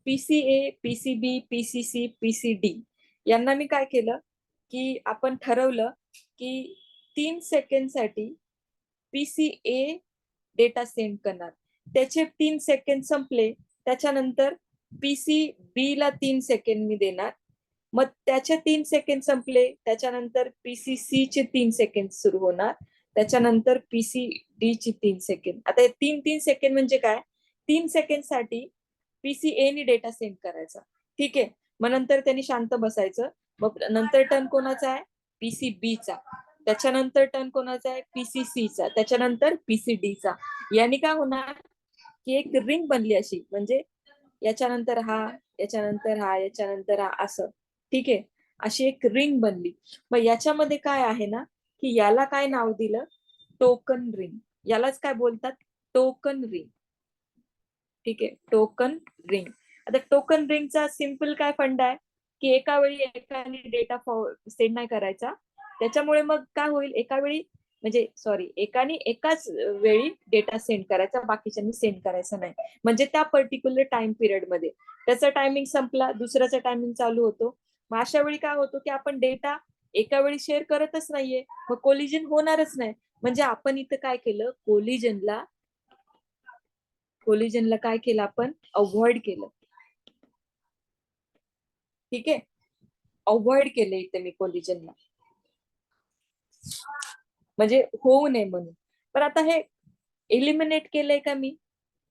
PCA, PCB, PCC, PCD यांना मी काय केलं की आपण ठरवलं की 3 सेकंडसाठी PCA डेटा सेंड करणार. त्याचे 3 सेकंड संपले त्याच्यानंतर PCB ला 3 सेकंड मी देणार. मग त्याचे 3 सेकंड संपले त्याच्यानंतर PCC चे 3 सेकंड सुरू होणार. त्याच्यानंतर PCD ची 3 सेकंड. आता 3 सेकंड म्हणजे काय? 3 सेकंड साठी PCA ने डेटा सेंड करायचा. ठीक आहे. मग नंतर त्यांनी शांत बसायचं. मग नंतर टर्न कोणाचा आहे? PCB चा. त्याच्यानंतर टर्न कोणाचा आहे? PCC चा. त्याच्यानंतर PCD चा. याने काय होणार की एक रिंग बनली अशी, म्हणजे याच्यानंतर हा, याच्यानंतर हा, याच्यानंतर हा, असं. ठीक आहे. अशी एक रिंग बनली. मग याच्यामध्ये काय आहे ना की याला काय नाव दिलं? Token ring. यालाच काय बोलतात? Token ring. ठीक आहे. Token ring. आता टोकन रिंगचा सिंपल काय फंडा आहे की एका वेळी एकाने डेटा सेंड नाही करायचा. त्याच्यामुळे मग काय होईल, एका वेळी म्हणजे एकाने एकाच वेळी डेटा सेंड करायचा, बाकीच्यांनी सेंड करायचा नाही. म्हणजे त्या पर्टिक्युलर टाइम पिरियड मध्ये त्याचा टायमिंग संपला, दुसऱ्याचा टायमिंग चालू होतो. मग अशा वेळी काय होतो की आपण डेटा एका वेळी शेअर करतच नाहीये, मग कोलिजन होणारच नाही. म्हणजे आपण इथं काय केलं, कोलिजनला काय केलं आपण? अवॉइड केलं. ठीक आहे. अवॉइड केलं इथे मी कोलिजनला, म्हणजे होऊ नये म्हणून. पण आता हे एलिमिनेट केलंय का मी?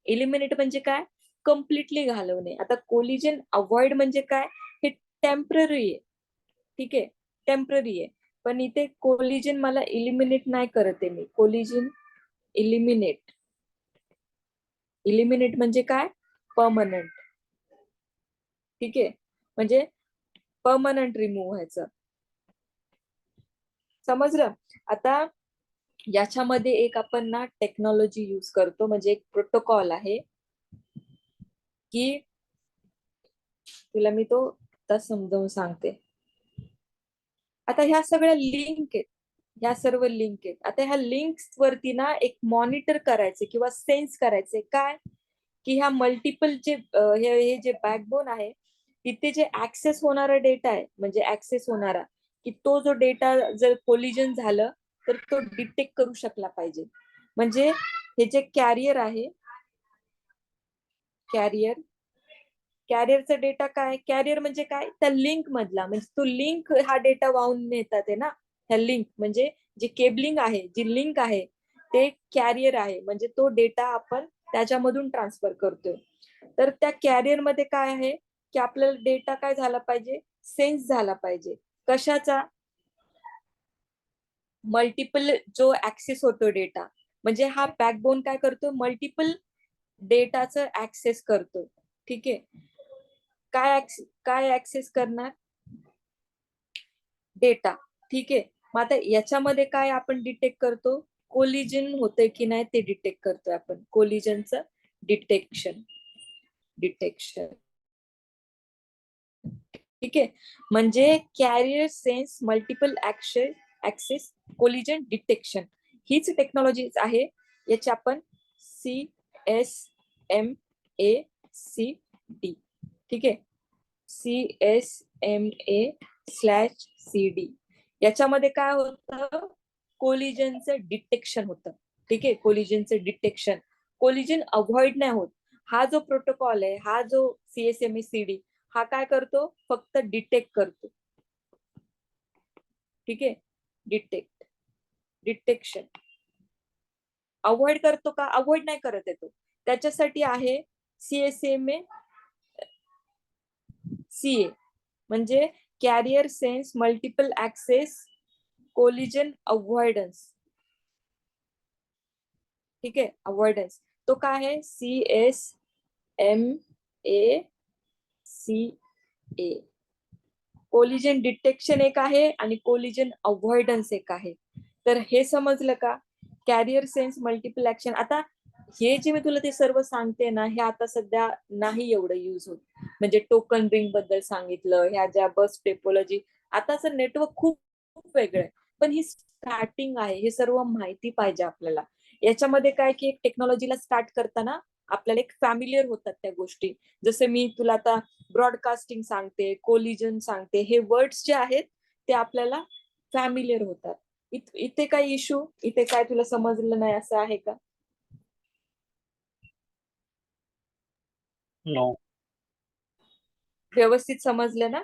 एलिमिनेट म्हणजे काय? कम्प्लिटली घालवणे. आता कोलिजन अवॉइड म्हणजे काय? हे टेम्पररी आहे. ठीक आहे. टेम्पररी आहे. पण इथे कोलिजन मला एलिमिनेट नाही करत आहे मी. Collision eliminate. एलिमिनेट म्हणजे काय? परमनंट. ठीक आहे. म्हणजे परमनंट रिमूव्ह व्हायचं. समजलं? आता याच्यामध्ये एक आपण ना टेक्नॉलॉजी यूज करतो, म्हणजे एक प्रोटोकॉल आहे की तुला मी तो आता समजावून सांगते. आता ह्या सगळ्या लिंक आहेत, ह्या सर्व लिंक आहेत. आता ह्या लिंक्स वरती ना एक मॉनिटर करायचे किंवा सेन्स करायचे काय की ह्या मल्टिपल जे हे जे बॅकबोन आहे तिथे जे ऍक्सेस होणारा डेटा आहे, म्हणजे ऍक्सेस होणारा की तो जो डेटा जर कोलिजन झालं तर तो डिटेक्ट करू शकला पाहिजे. म्हणजे हे जे कॅरियर आहे, कॅरियरचा डेटा काय? कॅरियर म्हणजे काय? त्या लिंक मधला, म्हणजे तो लिंक हा डेटा वाहून नेतात आहे ना. ह्या लिंक म्हणजे जे केबलिंग आहे, जी लिंक आहे ते कॅरियर आहे, म्हणजे तो डेटा आपण त्याच्यामधून ट्रान्सफर करतोय. तर त्या कॅरियर मध्ये काय आहे की आपल्याला डेटा काय झाला पाहिजे? सेन्स झाला पाहिजे. कशाचा? मल्टिपल जो ऍक्सेस होतो डेटा, म्हणजे हा बॅकबोन काय करतो? मल्टिपल डेटाचं ऍक्सेस करतो. ठीक आहे. काय ऍक्सेस करणार? डेटा. ठीक आहे. मग आता याच्यामध्ये काय आपण डिटेक्ट करतो? कोलिजन होतंय की नाही ते डिटेक्ट करतोय आपण. कोलिजनचं डिटेक्शन. ठीक आहे. म्हणजे carrier sense multiple access collision detection हीच टेक्नॉलॉजी आहे. याची आपण CSMACD. ठीक आहे. CSMA/CD याच्यामध्ये काय होतं? कोलिजनचं डिटेक्शन होतं. ठीक आहे. कोलिजनचं डिटेक्शन. कोलिजन अवॉइड नाही होत. हा जो प्रोटोकॉल आहे, हा जो CSMACD हा काय करतो? फक्त डिटेक्ट करतो. ठीक आहे. डिटेक्शन. अवॉइड करतो का? अवॉइड नाही करत येतो. त्याच्यासाठी आहे CSMA/CA, म्हणजे carrier sense multiple access collision avoidance. ठीक आहे. अवॉइडन्स तो काय आहे? CSMACA. कोलिजन डिटेक्शन एक आहे आणि कोलिजन अवॉइडन्स एक आहे. तर हे समजलं का? Carrier sense multiple action. आता हे जे मी तुला ते सर्व सांगते ना, हे आता सध्या नाही एवढं युज होत. म्हणजे टोकन रिंग बद्दल सांगितलं, ह्या ज्या बस टेपोलॉजी, आताचं नेटवर्क खूप वेगळं आहे. पण ही स्टार्टिंग आहे, हे सर्व माहिती पाहिजे आपल्याला. याच्यामध्ये काय की एक टेक्नॉलॉजीला स्टार्ट करताना आपल्याला एक फॅमिलियर होतात त्या गोष्टी. जसे मी तुला आता ब्रॉडकास्टिंग सांगते, कोलिजन सांगते, हे वर्ड्स जे आहेत ते आपल्याला फॅमिलियर होतात. इथे काय इश्यू, इथे काय तुला समजलं नाही असं आहे का? नो. व्यवस्थित समजलं ना?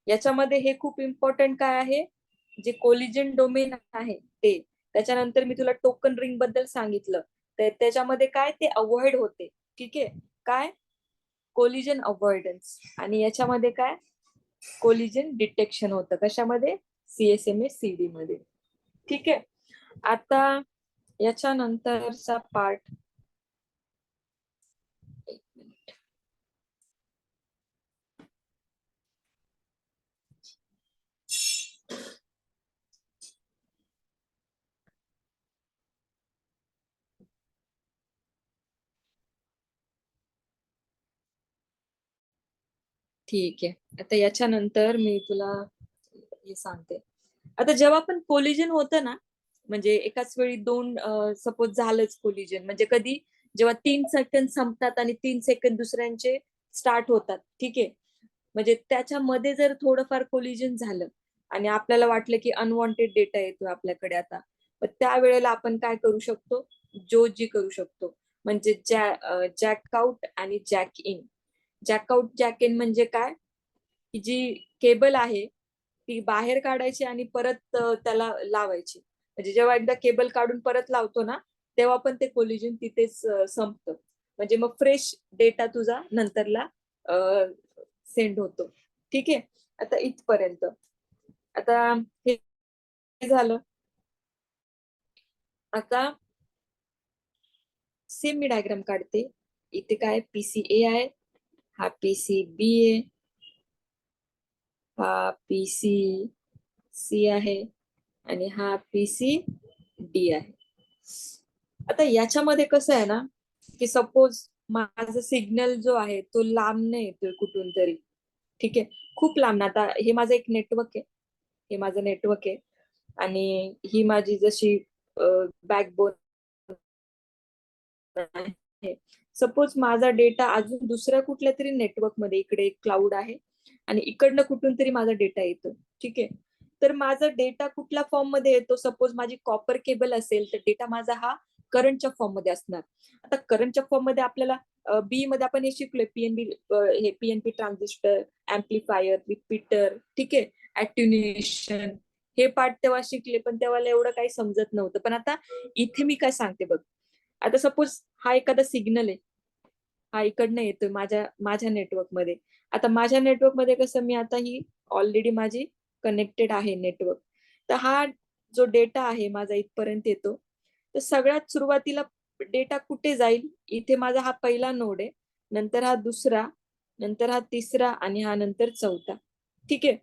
याच्यामध्ये हे खूप इम्पॉर्टंट काय आहे, जे कोलिजन डोमेन आहे ते. त्याच्यानंतर मी तुला टोकन रिंग बद्दल सांगितलं, तर त्याच्यामध्ये काय ते अवॉइड होते. ठीक आहे, काय कोलिजन अवॉइडन्स. आणि याच्यामध्ये काय कोलिजन डिटेक्शन होतं. कशामध्ये? CSMA CD मध्ये. ठीक आहे, आता याच्यानंतरचा पार्ट, एक मिनिट. ठीक आहे, आता याच्यानंतर मी तुला हे सांगते. आता जेव्हा पण कोलिजन होतं ना, म्हणजे एकाच वेळी दोन सपोज झालंच कोलिजन, म्हणजे कधी जेव्हा 3 सेकंद संपतात आणि 3 सेकंद दुसऱ्यांचे स्टार्ट होतात. ठीक आहे, म्हणजे त्याच्यामध्ये जर थोडंफार कोलिजन झालं आणि आपल्याला वाटलं की अनवॉन्टेड डेटा येतो आपल्याकडे आता, तर त्यावेळेला आपण काय करू शकतो? जोजी करू शकतो. म्हणजे जॅक आउट आणि jack in. Jack out jack in म्हणजे काय, की जी केबल आहे ती बाहेर काढायची आणि परत त्याला लावायची. म्हणजे जेव्हा एकदा केबल काढून परत लावतो ना, तेव्हा पण ते कोलिजन तिथेच संपतं. म्हणजे मग फ्रेश डेटा तुझा नंतरला सेंड होतो. ठीक आहे, आता इथपर्यंत. आता हे झालं. आता सेम मी डायग्राम काढते. इथे काय PCA आहे, हा PCB आहे, हा PCC आहे आणि हा PCD आहे. आता याच्यामध्ये कसं आहे ना, की सपोज माझा सिग्नल जो आहे तो लांब येतोय कुठून तरी. ठीक आहे, खूप लांब. आता हे माझं एक नेटवर्क आहे, हे माझं नेटवर्क आहे आणि ही माझी जशी बॅकबोन आहे. सपोज माझा डेटा अजून दुसऱ्या कुठल्या तरी नेटवर्क मध्ये, इकडे एक क्लाउड आहे आणि इकडनं कुठून तरी माझा डेटा येतो. ठीक आहे, तर माझा डेटा कुठल्या फॉर्म मध्ये येतो? सपोज माझी कॉपर केबल असेल तर डेटा माझा हा करंटच्या फॉर्म मध्ये असणार. आता करंटच्या फॉर्म मध्ये आपल्याला बी मध्ये आपण हे शिकलोय, PNP ट्रान्झिस्टर, ऍम्प्लिफायर, रिपीटर, ठीक आहे, अॅट्युन्युएशन, हे पार्ट तेव्हा शिकले, पण तेव्हा एवढं काही समजत नव्हतं. पण आता इथे मी काय सांगते बघ. आता सपोज हा एखादा सिग्नल आहे, हा इकडनं येतोय माझ्या माझ्या नेटवर्क मध्ये. आता माझ्या नेटवर्क मध्ये कसं, मी आता ही ऑलरेडी माझी कनेक्टेड आहे नेटवर्क. तर हा जो डेटा आहे माझा इथपर्यंत येतो. तर सगळ्यात सुरुवातीला डेटा कुठे जाईल? इथे माझा हा पहिला नोड आहे, नंतर हा दुसरा, नंतर हा तिसरा आणि हा नंतर चौथा. ठीक आहे,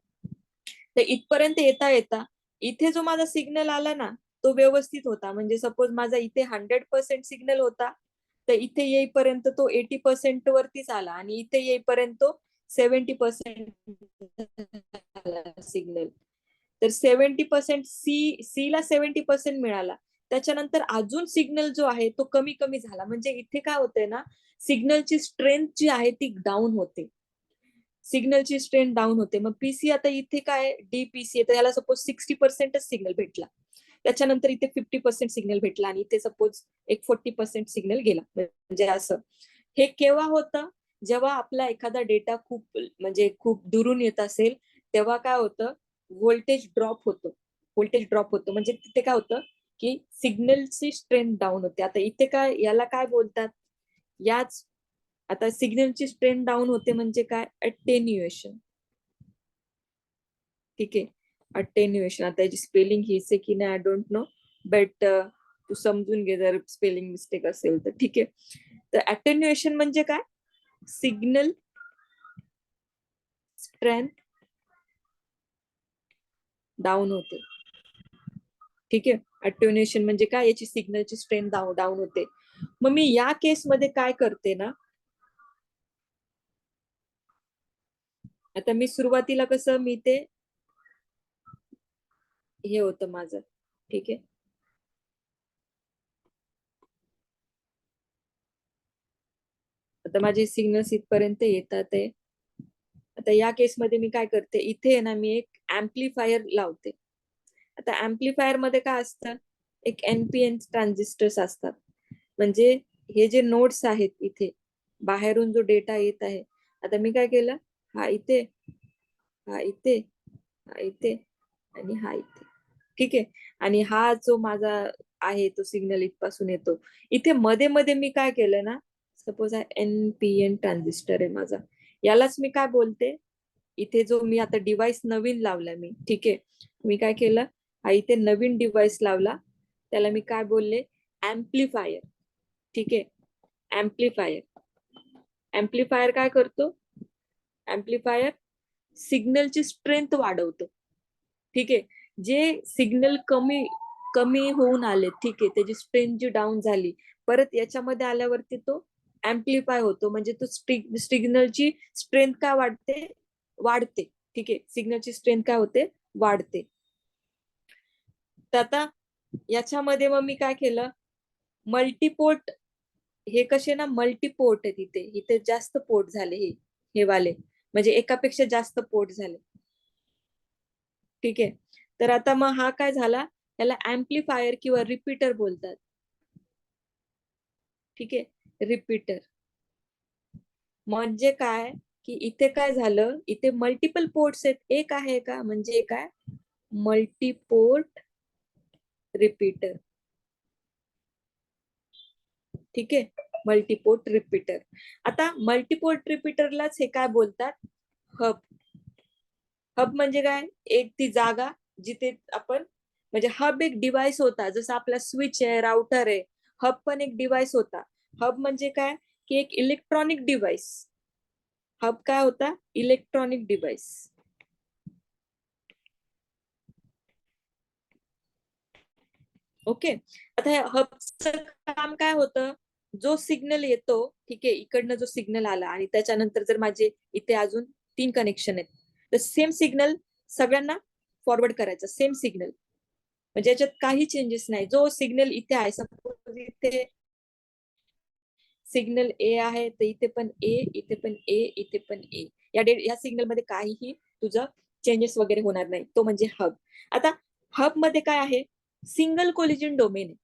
तर इथपर्यंत येता येता इथे जो माझा सिग्नल आला ना, तो व्यवस्थित होता. म्हणजे सपोज माझा इथे 100% सिग्नल होता, तर इथे येईपर्यंत तो 80% वरतीच आला आणि इथे येईपर्यंत तो 70% सिग्नल. तर 70% सी ला 70% मिळाला. त्याच्यानंतर अजून सिग्नल जो आहे तो कमी कमी झाला. म्हणजे इथे काय होतंय ना, सिग्नलची स्ट्रेंथ जी आहे ती डाऊन होते. सिग्नलची स्ट्रेंथ डाऊन होते. मग पीसी आता इथे काय DPC तर याला सपोज 60% सिग्नल भेटला, त्याच्यानंतर इथे 50% सिग्नल भेटला आणि इथे सपोज एक 40% सिग्नल गेला. म्हणजे असं हे केव्हा होतं? जेव्हा आपला एखादा डेटा खूप म्हणजे खूप दुरून येत असेल, तेव्हा काय होतं, व्होल्टेज ड्रॉप होतो. व्होल्टेज ड्रॉप होतो म्हणजे तिथे काय होतं, की सिग्नलची स्ट्रेंथ डाऊन होते. आता इथे काय, याला काय बोलतात, याच आता सिग्नलची स्ट्रेंथ डाऊन होते म्हणजे काय, अटेन्युएशन. ठीक आहे, अटेन्युएशन. आता याची स्पेलिंग हीच आहे की नाही आय डोंट नो, बट तू समजून घे जर स्पेलिंग मिस्टेक असेल तर. ठीक आहे, तर अटेन्युएशन म्हणजे काय, सिग्नल स्ट्रेंथ डाऊन होते. ठीक आहे, अटेन्युएशन म्हणजे काय, याची सिग्नलची स्ट्रेंथ डाऊन होते. मग मी या केसमध्ये काय करते ना, आता मी सुरुवातीला कसं, मी ते हे होतं माझं. ठीक आहे, आता माझे सिग्नल्स इथपर्यंत येतात आहे. आता या केसमध्ये मी काय करते, इथे आहे ना मी एक ऍम्प्लिफायर लावते. आता ऍम्प्लिफायर मध्ये काय असतं, एक NPN ट्रान्झिस्टर्स असतात. म्हणजे हे जे नोड्स आहेत इथे बाहेरून जो डेटा येत आहे, आता मी काय केलं, हा इथे, हा इथे, हा इथे आणि हा इथे. ठीक आहे. आणि हा जो माझा आहे तो सिग्नल इथपासून येतो. इथे मध्ये मध्ये मी काय केलं ना, सपोज हा NPN ट्रान्झिस्टर आहे माझा, यालाच मी काय बोलते, इथे जो मी आता डिव्हाइस नवीन लावला मी, ठीक आहे, मी काय केलं, हा इथे नवीन डिव्हाइस लावला, त्याला मी काय बोलले, ऍम्प्लिफायर. ठीक आहे, ऍम्प्लिफायर. ऍम्प्लिफायर काय करतो, ऍम्प्लिफायर सिग्नलची स्ट्रेंथ वाढवतो. ठीक आहे, जे सिग्नल कमी कमी होऊन आले, ठीक आहे, त्याची स्ट्रेंथ जी डाऊन झाली, परत याच्यामध्ये आल्यावरती तो ऍम्प्लिफाय होतो. म्हणजे तो सिग्नलची स्ट्रेंथ काय वाढते, वाढते. ठीक आहे, सिग्नलची स्ट्रेंथ काय होते, वाढते. तर आता याच्यामध्ये मग मी काय केलं, मल्टीपोर्ट, हे कसे ना मल्टीपोर्ट आहे, तिथे इथे जास्त पोर्ट झाले, हे वाले म्हणजे एकापेक्षा जास्त पोर्ट झाले. ठीक आहे, तर आता मग हा काय झाला, याला ऍम्प्लिफायर किंवा रिपीटर बोलतात. ठीक आहे, रिपीटर म्हणजे काय, की इथे काय झालं, इथे मल्टिपल पोर्ट्स आहेत, एक आहे का, म्हणजे काय, मल्टीपोर्ट रिपीटर. ठीक आहे, मल्टीपोर्ट रिपीटर. आता मल्टीपोर्ट रिपीटरलाच हे काय बोलतात, हब. हब म्हणजे काय, एक ती जागा जिथे आपण, म्हणजे हब एक डिव्हाइस होता, जसं आपला स्विच आहे, राउटर आहे, हब पण एक डिव्हाइस होता. हब म्हणजे काय, की एक इलेक्ट्रॉनिक डिव्हाइस. हब काय होता, इलेक्ट्रॉनिक डिव्हाइस. ओके, आता ह्या हबचं काम काय होतं, जो सिग्नल येतो, ठीक आहे, इकडनं जो सिग्नल आला आणि त्याच्यानंतर जर माझे इथे अजून 3 कनेक्शन आहेत, तर सेम सिग्नल सगळ्यांना फॉरवर्ड करायचा, सेम सिग्नल. म्हणजे याच्यात काही चेंजेस नाही. जो सिग्नल इथे आहे, सपोज इथे सिग्नल ए आहे, तर इथे पण ए, इथे पण ए, इथे पण ए. या सिग्नल मध्ये काहीही तुझं चेंजेस वगैरे होणार नाही. तो म्हणजे हब. आता हब मध्ये काय आहे, सिंगल कोलिजन डोमेन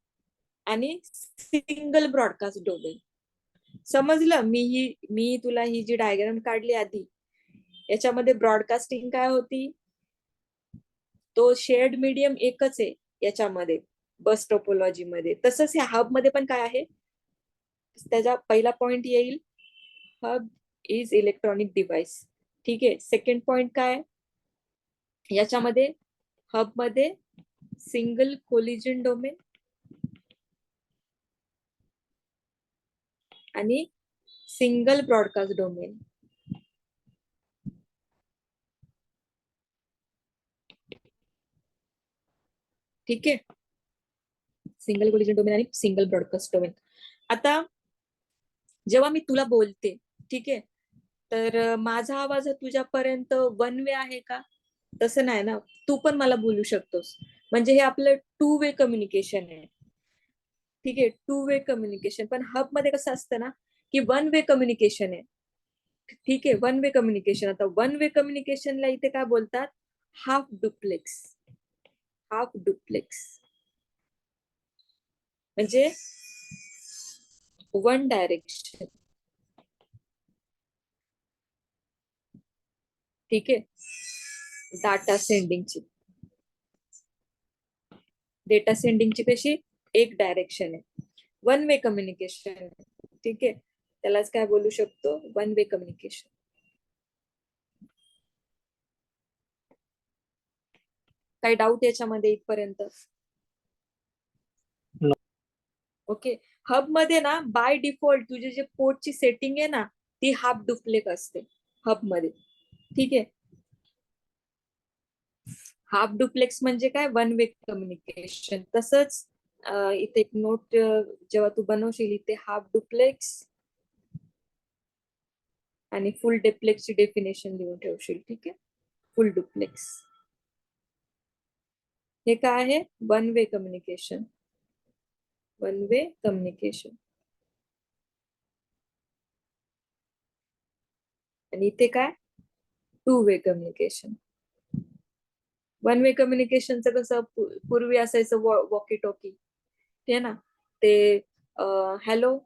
आणि सिंगल ब्रॉडकास्ट डोमेन. समजलं, मी तुला ही जी डायग्राम काढली आधी, याच्यामध्ये ब्रॉडकास्टिंग काय होती, तो शेअर्ड मीडियम एकच आहे याच्यामध्ये, बस टोपोलॉजी मध्ये. तसंच ह्या हब मध्ये पण काय आहे, त्याचा पहिला पॉइंट येईल, हब इज इलेक्ट्रॉनिक डिव्हाइस. ठीक आहे, सेकंड पॉइंट काय, याच्यामध्ये हब मध्ये सिंगल कोलिजन डोमेन आणि सिंगल ब्रॉडकास्ट डोमेन. ठीक आहे, सिंगल कोलिजन डोमेन आणि सिंगल ब्रॉडकास्ट डोमेन. आता जेव्हा मी तुला बोलते, ठीक आहे, तर माझा आवाज तुझ्यापर्यंत वन वे आहे का, तसं नाही ना, तू पण मला बोलू शकतोस. म्हणजे हे आपलं 2 वे कम्युनिकेशन आहे. ठीक आहे, 2 वे कम्युनिकेशन. पण हब मध्ये कसं असतं ना, की 1 वे कम्युनिकेशन आहे. ठीक आहे, 1 वे कम्युनिकेशन. आता 1 वे कम्युनिकेशनला इथे काय बोलतात, हाफ डुप्लेक्स. हाफ डुप्लेक्स म्हणजे 1 डायरेक्शन. ठीक आहे, डाटा सेंडिंगची, डेटा सेंडिंगची कशी, एक डायरेक्शन आहे, 1 वे कम्युनिकेशन. ठीक आहे, त्यालाच काय बोलू शकतो, 1 वे कम्युनिकेशन. काही डाऊट याच्यामध्ये इथपर्यंत? No. ओके, हब मध्ये ना बाय डिफॉल्ट तुझे जे पोर्टची सेटिंग आहे ना, ती हाफ डुप्लेक्स असते हब मध्ये. ठीक आहे, हाफ डुप्लेक्स म्हणजे काय, 1 वे कम्युनिकेशन. तसंच इथे एक नोट जेव्हा तू बनवशील, इथे हाफ डुप्लेक्स आणि फुल डुप्लेक्सची डेफिनेशन लिहून ठेवशील. ठीक आहे, फुल डुप्लेक्स हे काय आहे, 1 वे कम्युनिकेशन. 1 way communication. आणि इथे काय, two way communication. One way कम्युनिकेशनचं कसं पूर्वी असायचं वॉकी टॉकी, ते ना ते हॅलो,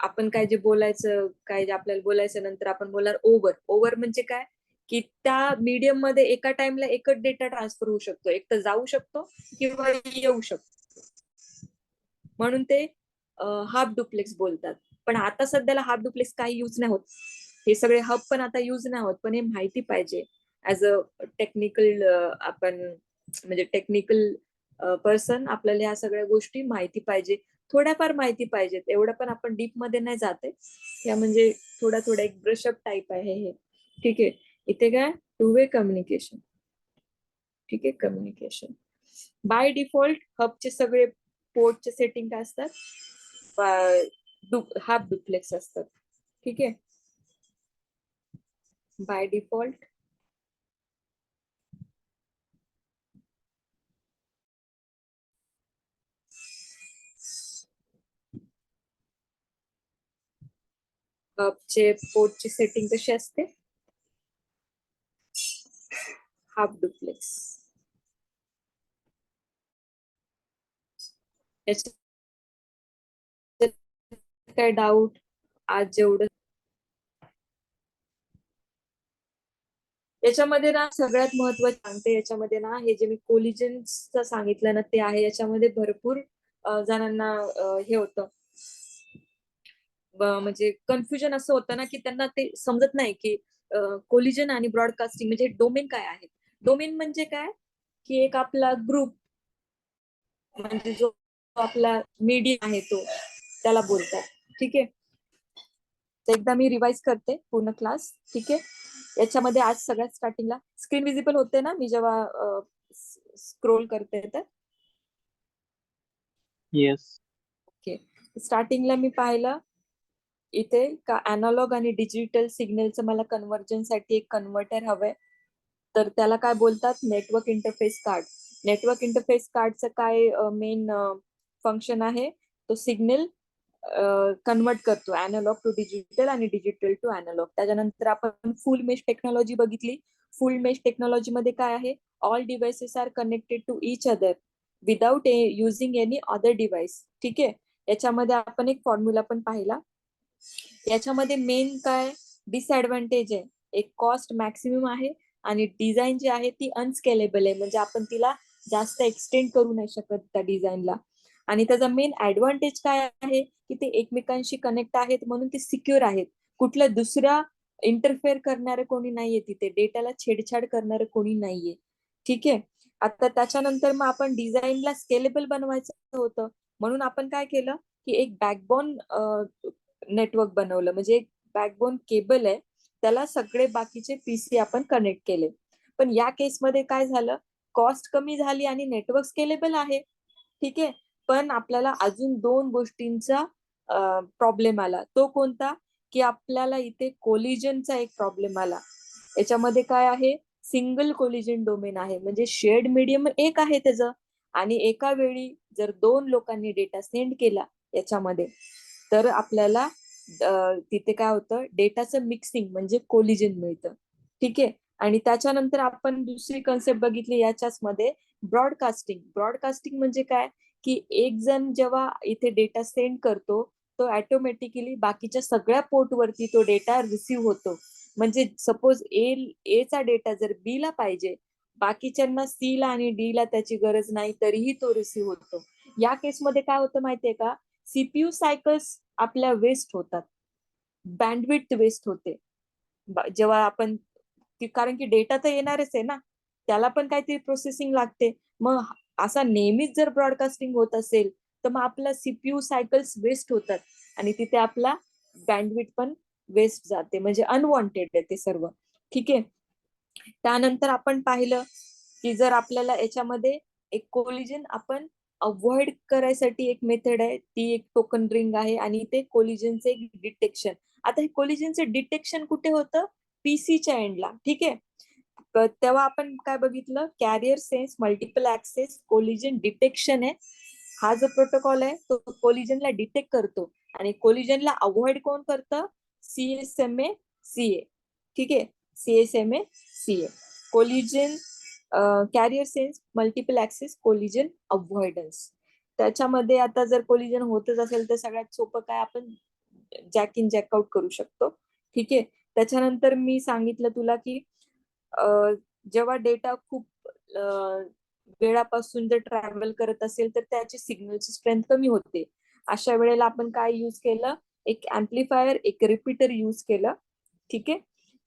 आपण काय जे बोलायचं, काय जे आपल्याला बोलायचं, नंतर आपण बोलणार ओव्हर. ओव्हर म्हणजे काय, की त्या मीडियम मध्ये एका टाइमला एकच डेटा ट्रान्सफर होऊ शकतो, एक तर जाऊ शकतो किंवा येऊ शकतो, म्हणून ते हाफ डुप्लेक्स बोलतात. पण आता सध्याला हाफ डुप्लेक्स काही यूज नाही होत, हे सगळे हब पण आता यूज नाही होत. पण हे माहिती पाहिजे ऍज अ टेक्निकल, आपण म्हणजे टेक्निकल पर्सन, आपल्याला ह्या सगळ्या गोष्टी माहिती पाहिजे, थोड्याफार माहिती पाहिजेत. एवढं पण आपण डीप मध्ये नाही जाते, या म्हणजे थोडा थोडा एक ब्रशअप टाईप आहे हे. ठीक आहे, इथे काय, टू वे कम्युनिकेशन. ठीक आहे, कम्युनिकेशन बाय डिफॉल्ट हबचे सगळे पोर्टचे सेटिंग काय असतात, हाफ डुप्लेक्स असतात. ठीक आहे, बाय डिफॉल्ट हबचे पोर्टची सेटिंग कशी असते, हाफ डुप्लेक्स. याच्यात काय डाऊट आज जेवढं याच्यामध्ये ना, सगळ्यात महत्वाचं सांगते, याच्यामध्ये ना हे जे मी कोलिजनचं सांगितलं ना ते आहे. याच्यामध्ये भरपूर जणांना हे होतं, म्हणजे कन्फ्युजन असं होतं ना, की त्यांना ते समजत नाही की कोलिजन आणि ब्रॉडकास्टिंग म्हणजे डोमेन काय आहे. डोमेन म्हणजे काय, की एक आपला ग्रुप, म्हणजे जो आपला मीडिया आहे तो, त्याला बोलतात. ठीक आहे, तर एकदा मी रिवाइज करते पूर्ण क्लास. ठीक आहे, याच्यामध्ये आज सगळ्यात स्टार्टिंगला स्क्रीन विजिबल होते ना मी जेव्हा स्क्रोल करते तर. येस. ओके, स्टार्टिंगला मी पाहिलं इथे का अॅनालॉग आणि डिजिटल सिग्नलचं मला कन्व्हर्जन साठी एक कन्व्हर्टर हवंय. तर त्याला काय बोलतात, network interface card. Network interface कार्डचं काय मेन फंक्शन आहे, तो सिग्नल कन्वर्ट करतो अॅनालॉग टू डिजिटल आणि डिजिटल टू अॅनालॉग. त्याच्यानंतर आपण फुल मेश टेक्नॉलॉजी बघितली. फुल मेश टेक्नॉलॉजी मध्ये काय आहे, all devices are connected to each other without using any other device. ठीक आहे, याच्यामध्ये आपण एक फॉर्म्युला पण पाहिला. याच्यामध्ये मेन काय डिसएडव्हान्टेज आहे, एक कॉस्ट मॅक्सिमम आहे आणि डिझाईन जी आहे ती अनस्केलेबल आहे, म्हणजे आपण तिला जास्त एक्सटेंड करू नाही शकत त्या डिझाईनला. आणि त्याचा मेन ऍडव्हान्टेज काय आहे, की ते एकमेकांशी कनेक्ट आहेत म्हणून ते सिक्युअर आहेत. कुठल्या दुसऱ्या इंटरफेअर करणारे कोणी नाहीये तिथे, डेटाला छेडछाड करणारे कोणी नाहीये. ठीक आहे, आता त्याच्यानंतर मग आपण डिझाईनला स्केलेबल बनवायचं होतं, म्हणून आपण काय केलं, की एक बॅकबोन नेटवर्क बनवलं, म्हणजे एक बॅकबोन केबल आहे, त्याला सगळे बाकीचे पीसी आपण कनेक्ट केले. पण या केसमध्ये काय झालं, कॉस्ट कमी झाली आणि नेटवर्क स्केलेबल आहे. ठीक आहे, पण आपल्याला अजून दोन गोष्टींचा प्रॉब्लेम आला. तो कोणता, की आपल्याला इथे कोलिजनचा एक प्रॉब्लेम आला. याच्यामध्ये काय आहे, सिंगल कोलिजन डोमेन आहे, म्हणजे शेअर्ड मीडियम एक आहे त्याचं, आणि एका वेळी जर दोन लोकांनी डेटा सेंड केला याच्यामध्ये, तर आपल्याला तिथे काय होतं, डेटाचं मिक्सिंग म्हणजे कोलिजन मिळतं. ठीक आहे, आणि त्याच्यानंतर आपण दुसरी कन्सेप्ट बघितली याच्याच मध्ये, ब्रॉडकास्टिंग. ब्रॉडकास्टिंग म्हणजे काय, की एक जण जेव्हा इथे डेटा सेंड करतो, तो ऑटोमॅटिकली बाकीच्या सगळ्या पोर्ट वरती तो डेटा रिसिव्ह होतो. म्हणजे सपोज ए चा डेटा जर बी ला पाहिजे, बाकीच्यांना सी ला आणि डी ला त्याची गरज नाही, तरीही तो रिसिव्ह होतो. या केसमध्ये काय होतं माहितीये का, सीपीयू सायकल्स आपल्या वेस्ट होतात, बँडविड्थ वेस्ट होते जेव्हा आपण, कारण की डेटा तर येणारच आहे ना, त्याला पण काहीतरी प्रोसेसिंग लागते. मग असा नेहमीच जर ब्रॉडकास्टिंग होत असेल, तर मग आपला सीपीयू सायकल्स वेस्ट होतात आणि तिथे आपला बँडविड्थ पण वेस्ट जाते, म्हणजे अनवॉन्टेड आहे ते सर्व. ठीक आहे, त्यानंतर आपण पाहिलं की जर आपल्याला याच्यामध्ये एक कोलिजन आपण अवॉइड करायसाठी एक मेथड आहे, ती एक टोकन रिंग आहे, आणि ते कोलिजनचे एक डिटेक्शन. आता हे कोलिजनचे डिटेक्शन कुठे होतं, पीसीच्या एंडला. ठीक आहे, तेव्हा आपण काय बघितलं, carrier sense multiple access collision detection आहे. हा जो प्रोटोकॉल आहे तो कोलिजनला डिटेक्ट करतो, आणि कोलिजनला अवॉइड कोण करतं, सीएसएमए CA. ठीक आहे, CSMA CA. Collision carrier sense multiple access collision avoidance. त्याच्यामध्ये आता जर कोलिजन होतच असेल तर सगळ्यात सोपं काय, आपण जॅक इन जॅक आउट करू शकतो. ठीक आहे. त्याच्यानंतर मी सांगितलं तुला की जेव्हा डेटा खूप वेळापासून जर ट्रॅव्हल करत असेल तर त्याची सिग्नलची स्ट्रेंथ कमी होते. अशा वेळेला आपण काय यूज केलं, एक ऍम्प्लिफायर एक रिपीटर यूज केलं. ठीक आहे.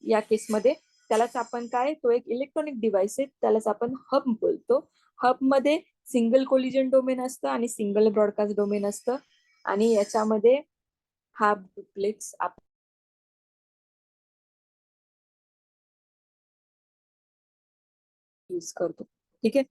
या केसमध्ये त्यालाच आपण काय, तो एक इलेक्ट्रॉनिक डिव्हाइस आहे, त्यालाच आपण हब बोलतो. हब मध्ये सिंगल कोलिजन डोमेन असतं आणि सिंगल ब्रॉडकास्ट डोमेन असतं, आणि याच्यामध्ये हा डुप्लेक्स आपण यूज करतो. ठीक आहे.